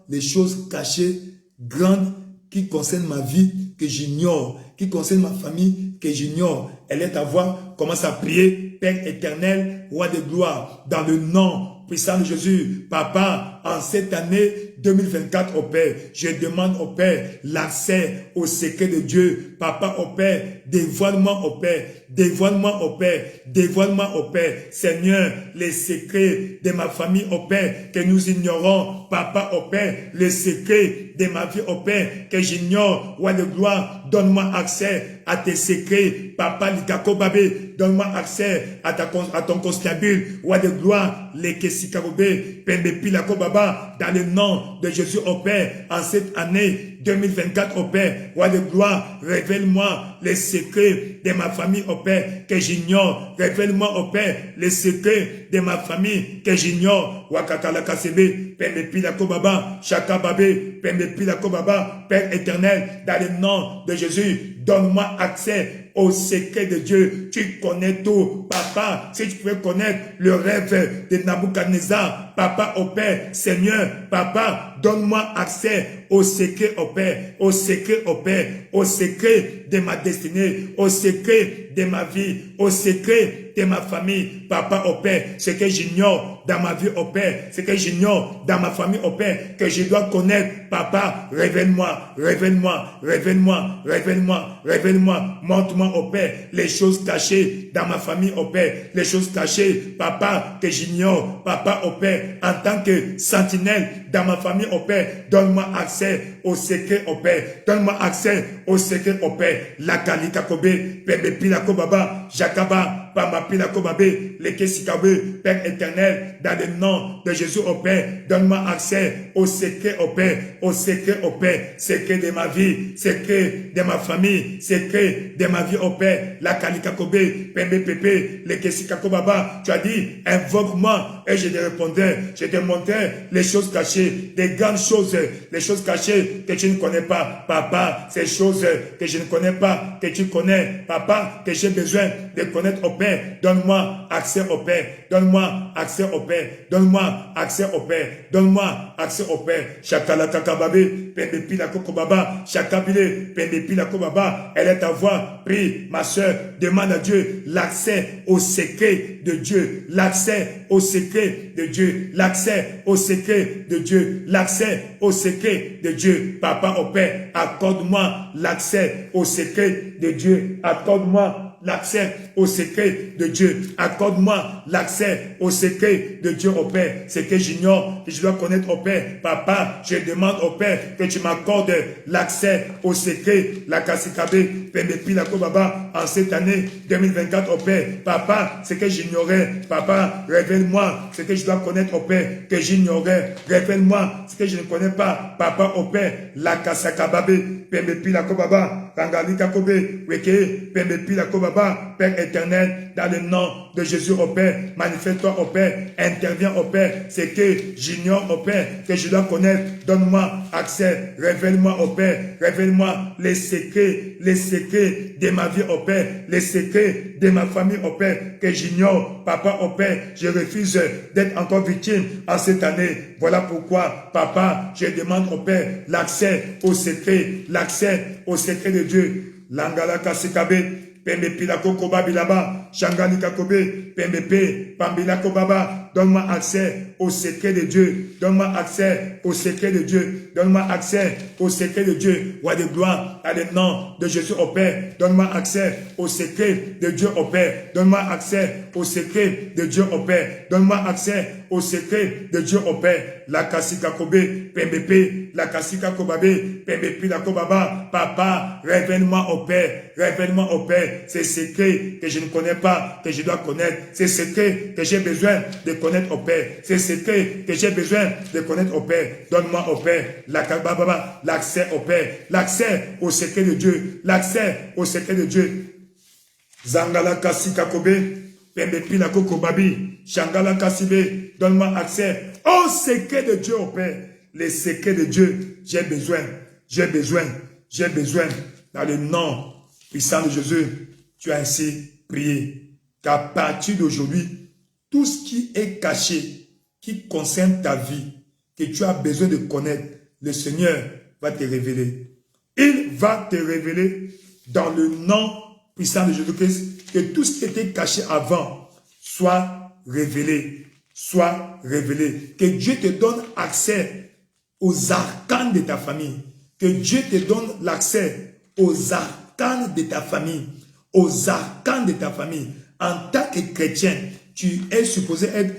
les choses cachées, grandes, qui concernent ma vie, que j'ignore, qui concernent ma famille, que j'ignore. Elle est à voir, commence à prier, Père éternel, roi de gloire, dans le nom puissant de Jésus. Papa, en cette année 2024, au Père, je demande au Père l'accès au secret de Dieu. Papa, au Père, dévoile-moi au Père, dévoile-moi au Père, dévoile-moi au Père. Seigneur, les secrets de ma famille au Père que nous ignorons. Papa, au Père, les secrets de ma vie au Père que j'ignore. Roi de gloire, donne-moi accès à tes secrets. Papa, Likako Babé, donne-moi accès à ton constabule. Roi de gloire, les Kessikarobé, Pembe Pilako Baba, dans le nom de Jésus au Père, en cette année 2024 au Père, roi de gloire, révèle-moi les secrets de ma famille au Père que j'ignore. Révèle-moi au Père les secrets de ma famille que j'ignore. Wakakala Kasebe, Pembe Pilako Baba, Chaka Babé, Pembe Pilako Baba, Père éternel, dans le nom de Jésus, donne-moi accès au secret de Dieu. Tu connais tout. Papa, si tu pouvais connaître le rêve de Nabuchodonosor, Papa au Père, Seigneur, Papa, donne-moi accès au secret au Père, au secret au Père, au secret de ma destinée, au secret de ma vie, au secret de ma famille. Papa au Père, ce que j'ignore dans ma vie au Père, ce que j'ignore dans ma famille au Père, que je dois connaître. Papa, révèle-moi, révèle-moi, révèle-moi, révèle-moi, révèle-moi, montre-moi au Père les choses cachées dans ma famille au Père, les choses cachées, Papa, que j'ignore. Papa au Père, en tant que sentinelle dans ma famille au Père, donne-moi accès au secret au Père, donne-moi accès au secret au Père. La Kalika Kobe, Pembe Pilako Baba, Jakaba, Pama Pilako Babé, Leke Sikabe, Père éternel, dans le nom de Jésus au Père, donne-moi accès au secret au Père, au secret au Père, secret de ma vie, secret de ma famille, secret de ma vie au Père. La Kalika Kobe, Pembe Pepe, Leke Sikako Baba, tu as dit, invoque-moi et je te répondrai, je te montrerai les choses cachées, des grandes choses, les choses cachées que tu ne connais pas. Papa, ces choses que je ne connais pas, que tu connais, Papa, que j'ai besoin de connaître au Père, donne-moi accès au Père, donne-moi accès au Père, donne-moi accès au Père, donne-moi accès au Père. Chakala Kakababé, Pembe Pilako Baba, Chakabile, Pembe Pilako Baba, elle est à voix, prie, ma soeur, demande à Dieu l'accès au secret de Dieu, l'accès au secret de Dieu, l'accès au secret de Dieu, l'accès au secret de Dieu. Papa au Père, accorde-moi l'accès au secret de Dieu, accorde-moi l'accès au secret de Dieu. Accorde-moi l'accès au secret de Dieu au Père. C'est que j'ignore, que je dois connaître au Père. Papa, je demande au Père que tu m'accordes l'accès au secret. La Kasikabe, Pembepi, la Kobaba, en cette année 2024 au Père. Papa, c'est que j'ignorais. Papa, révèle-moi ce que je dois connaître au Père, que j'ignorais. Révèle-moi ce que je ne connais pas. Papa au Père, la Kasakababe, Pembepi, la Kobaba, Rangalika Kobe, Weke, Pembepi, la Kobaba, Père éternel, dans le nom de Jésus au Père, manifeste-toi au Père, interviens au Père, c'est que j'ignore au Père, que je dois connaître, donne-moi accès, révèle-moi au Père, révèle-moi les secrets de ma vie au Père, les secrets de ma famille au Père, que j'ignore. Papa au Père, je refuse d'être encore victime en cette année. Voilà pourquoi, Papa, je demande au Père l'accès au secret de Dieu. Langala Kasikabe, Pembe Pilako Koba Bilaba, Shangalika Kobe, PMP, Pambila Kobaba, donne-moi accès au secret de Dieu, donne-moi accès au secret de Dieu, donne-moi accès au secret de Dieu, roi de gloire, à le nom de Jésus au Père, donne-moi accès au secret de Dieu au Père, donne-moi accès au secret de Dieu au Père, donne-moi accès au secret de Dieu au Père, la Kasika Kobe, PMP, la Kasika Kobabe, PMP, la Kobaba, papa, révèle-moi au Père, révèle-moi au Père, ces secrets que je ne connais pas, que je dois connaître, ces secrets que j'ai besoin de connaître au Père, ces secrets que j'ai besoin de connaître au Père, donne-moi au Père, la Kababa, l'accès au Père, l'accès au secret de Dieu, l'accès au secret de Dieu. Zangala Kasika Kobe, Pembepi la Kokobabi, Shangala Kasibe, donne-moi accès au secret de Dieu au Père, les secrets de Dieu, j'ai besoin, j'ai besoin, j'ai besoin, dans le nom puissant de Jésus, tu as ainsi prié, qu'à partir d'aujourd'hui, tout ce qui est caché, qui concerne ta vie, que tu as besoin de connaître, le Seigneur va te révéler. Il va te révéler dans le nom puissant de Jésus-Christ, que tout ce qui était caché avant soit révélé, soit révélé. Que Dieu te donne accès aux arcanes de ta famille. Que Dieu te donne l'accès aux arcanes de ta famille. Aux arcanes de ta famille. En tant que chrétien, tu es supposé être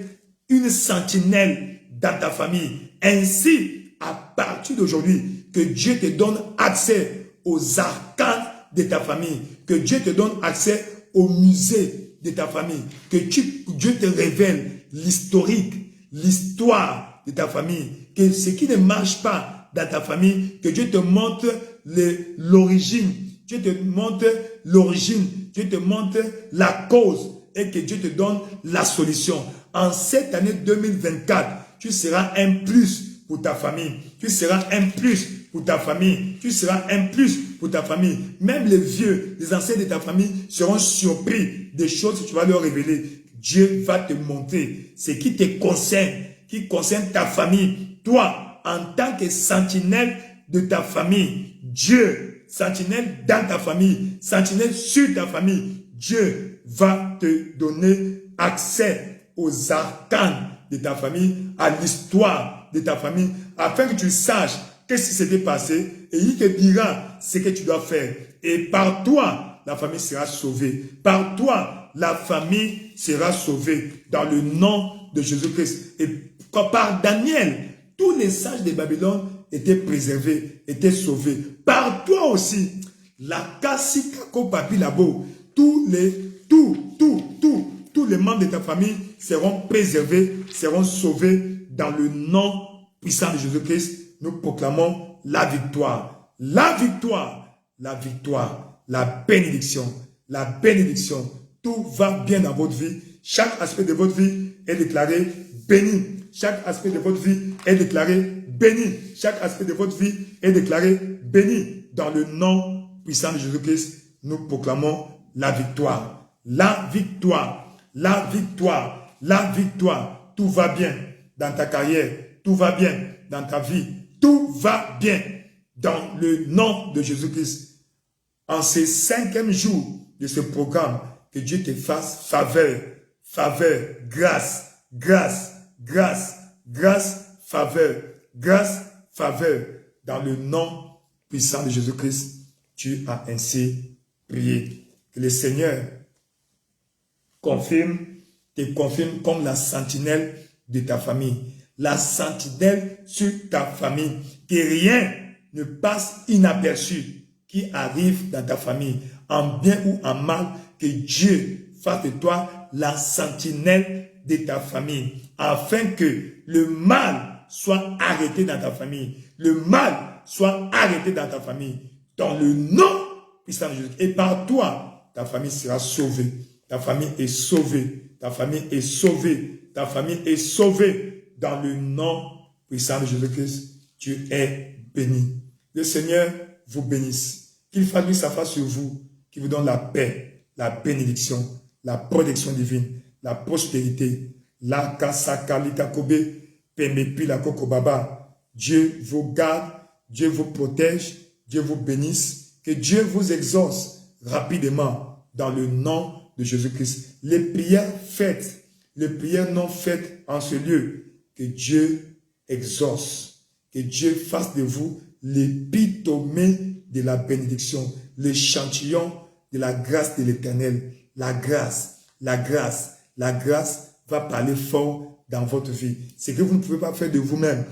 une sentinelle dans ta famille. Ainsi, à partir d'aujourd'hui, que Dieu te donne accès aux arcanes de ta famille. Que Dieu te donne accès au musée de ta famille. Que Dieu te révèle l'historique, l'histoire de ta famille. Que ce qui ne marche pas dans ta famille, que Dieu te montre l'origine. Dieu te montre l'origine. Dieu te montre la cause. Et que Dieu te donne la solution. En cette année 2024, tu seras un plus pour ta famille. Tu seras un plus pour ta famille. Tu seras un plus pour ta famille. Même les vieux, les anciens de ta famille seront surpris des choses que tu vas leur révéler. Dieu va te montrer ce qui te concerne, qui concerne ta famille. Toi, en tant que sentinelle de ta famille, Dieu, sentinelle dans ta famille, sentinelle sur ta famille, Dieu va te donner accès aux arcanes de ta famille, à l'histoire de ta famille, afin que tu saches qu'est-ce qui s'était passé et il te dira ce que tu dois faire. Et par toi, la famille sera sauvée. Par toi, la famille sera sauvée dans le nom de Jésus-Christ. Et par Daniel, tous les sages de Babylone étaient préservés, étaient sauvés. Par toi aussi, la Kasika Papi Labo, tous les membres de ta famille seront préservés, seront sauvés dans le nom puissant de Jésus-Christ. Nous proclamons la victoire, la victoire, la victoire, la bénédiction, la bénédiction. Tout va bien dans votre vie. Chaque aspect de votre vie est déclaré béni. Chaque aspect de votre vie est déclaré béni. Chaque aspect de votre vie est déclaré béni. Dans le nom puissant de Jésus-Christ, nous proclamons la victoire. La victoire, la victoire, la victoire. Tout va bien dans ta carrière. Tout va bien dans ta vie. Tout va bien dans le nom de Jésus-Christ. En ce 5e jour de ce programme, que Dieu te fasse faveur, faveur, grâce, grâce, grâce, grâce, faveur, grâce, faveur. Dans le nom puissant de Jésus-Christ, tu as ainsi prié. Que le Seigneur te confirme comme la sentinelle de ta famille. La sentinelle sur ta famille. Que rien ne passe inaperçu qui arrive dans ta famille, en bien ou en mal, que Dieu fasse de toi la sentinelle de ta famille, afin que le mal soit arrêté dans ta famille. Le mal soit arrêté dans ta famille. Dans le nom puissant de Jésus. Et par toi, ta famille sera sauvée. Ta famille est sauvée. Ta famille est sauvée. Ta famille est sauvée. Dans le nom puissant de Jésus-Christ, tu es béni. Le Seigneur vous bénisse. Qu'il fasse sa face sur vous, qu'il vous donne la paix, la bénédiction, la protection divine, la prospérité. La kasakalita kobe, pemepi la kokobaba. Dieu vous garde, Dieu vous protège, Dieu vous bénisse. Que Dieu vous exauce rapidement dans le nom de Jésus-Christ. Les prières faites, les prières non faites en ce lieu, que Dieu exauce, que Dieu fasse de vous l'épitome de la bénédiction, l'échantillon de la grâce de l'Éternel. La grâce, la grâce, la grâce va parler fort dans votre vie. Ce que vous ne pouvez pas faire de vous-même,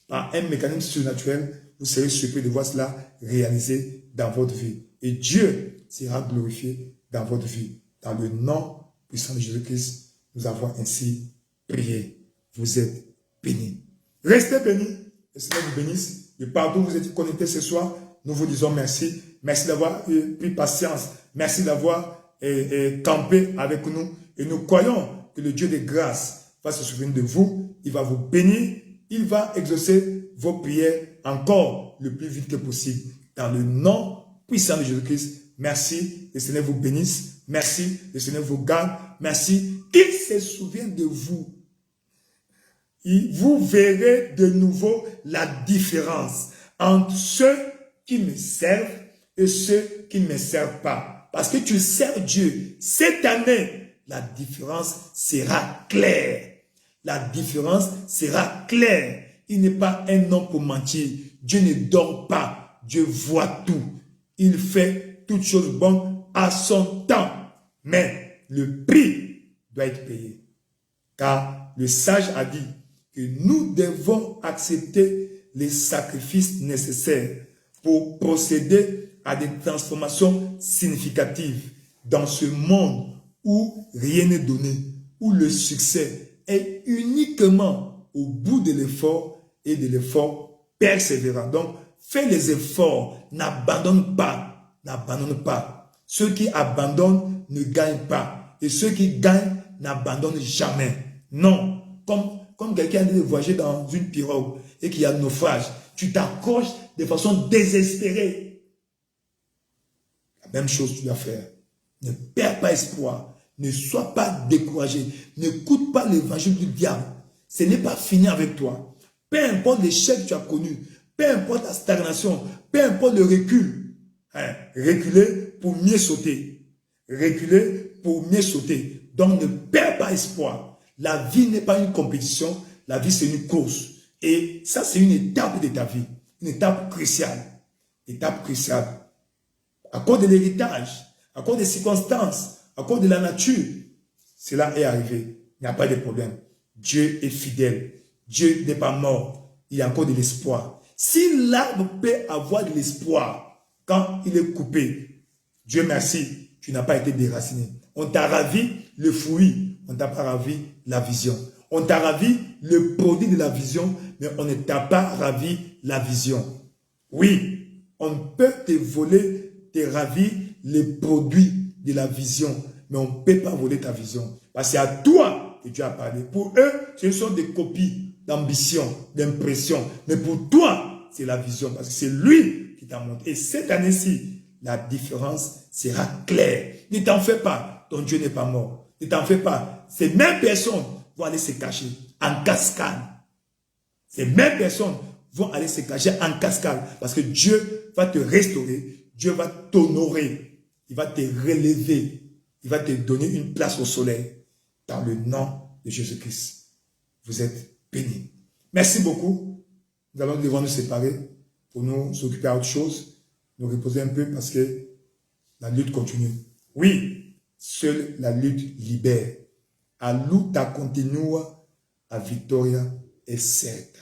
par un mécanisme surnaturel, vous serez surpris de voir cela réalisé dans votre vie. Et Dieu sera glorifié dans votre vie. Dans le nom puissant de Jésus-Christ, nous avons ainsi prié. Vous êtes bénis. Restez bénis. Le Seigneur vous bénisse. De partout où vous êtes connectés ce soir, nous vous disons merci. Merci d'avoir pris patience. Merci d'avoir campé avec nous. Et nous croyons que le Dieu de grâce va se souvenir de vous. Il va vous bénir. Il va exaucer vos prières encore le plus vite que possible. Dans le nom puissant de Jésus-Christ, merci. Le Seigneur vous bénisse. Merci. Le Seigneur vous garde. Merci. Qu'il se souvienne de vous. Vous verrez de nouveau la différence entre ceux qui me servent et ceux qui ne me servent pas. Parce que tu sers Dieu. Cette année, la différence sera claire. La différence sera claire. Il n'est pas un homme pour mentir. Dieu ne dort pas. Dieu voit tout. Il fait toutes choses bonnes à son temps. Mais le prix doit être payé. Car le sage a dit que nous devons accepter les sacrifices nécessaires pour procéder à des transformations significatives dans ce monde où rien n'est donné, où le succès est uniquement au bout de l'effort et de l'effort persévérant. Donc, fais les efforts, n'abandonne pas, n'abandonne pas. Ceux qui abandonnent ne gagnent pas. Et ceux qui gagnent n'abandonnent jamais. Non, comme quelqu'un est voyager dans une pirogue et qu'il y a un naufrage, tu t'accroches de façon désespérée. La même chose tu dois faire. Ne perds pas espoir. Ne sois pas découragé. N'écoute pas l'évangile du diable. Ce n'est pas fini avec toi. Peu importe l'échec que tu as connu, peu importe la stagnation, peu importe le recul. Reculer pour mieux sauter. Reculer pour mieux sauter. Donc ne perds pas espoir. La vie n'est pas une compétition. La vie c'est une course. Et ça c'est une étape de ta vie. Une étape cruciale. Étape cruciale. À cause de l'héritage, à cause des circonstances, à cause de la nature, cela est arrivé. Il n'y a pas de problème. Dieu est fidèle. Dieu n'est pas mort. Il y a encore de l'espoir. Si l'arbre peut avoir de l'espoir quand il est coupé, Dieu merci, tu n'as pas été déraciné. On t'a ravi le fruit, on t'a pas ravi la vision. On t'a ravi le produit de la vision, mais on ne t'a pas ravi la vision. Oui, on peut te voler, te ravir les produits de la vision, mais on ne peut pas voler ta vision. Parce que c'est à toi que Dieu a parlé. Pour eux, ce sont des copies d'ambition, d'impression. Mais pour toi, c'est la vision. Parce que c'est lui qui t'a montré. Et cette année-ci, la différence sera claire. Ne t'en fais pas. Ton Dieu n'est pas mort. Ne t'en fais pas. Ces mêmes personnes vont aller se cacher en cascade. Ces mêmes personnes vont aller se cacher en cascade. Parce que Dieu va te restaurer. Dieu va t'honorer. Il va te relever. Il va te donner une place au soleil. Dans le nom de Jésus-Christ. Vous êtes bénis. Merci beaucoup. Nous allons devoir nous séparer pour nous occuper à autre chose. Nous reposer un peu parce que la lutte continue. Oui, seule la lutte libère. A luta continua, a vitória é certa.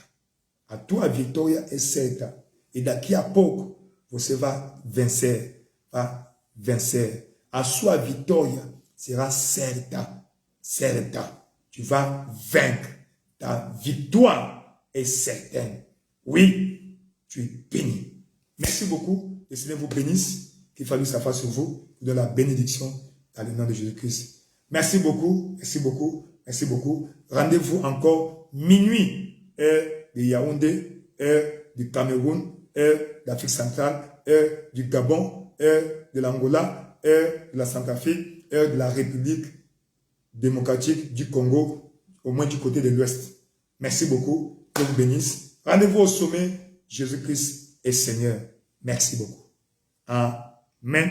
A tua vitória é certa. E daqui a pouco você vai vencer. Vai vencer. A sua vitória sera certa. Certa. Tu vas vaincre. Ta victoire est certaine. Oui, tu es béni. Merci beaucoup. Le Seigneur vous bénisse. Qu'il fasse sa face sur vous. De la bénédiction dans le nom de Jésus-Christ. Merci beaucoup. Merci beaucoup. Merci beaucoup. Rendez-vous encore minuit. Heure de Yaoundé. Heure du Cameroun. Heure d'Afrique centrale. Heure du Gabon. Heure de l'Angola. Heure de la Centrafrique. Heure de la République démocratique du Congo, au moins du côté de l'Ouest. Merci beaucoup. Que vous bénisse. Rendez-vous au sommet. Jésus-Christ est Seigneur. Merci beaucoup. Amen.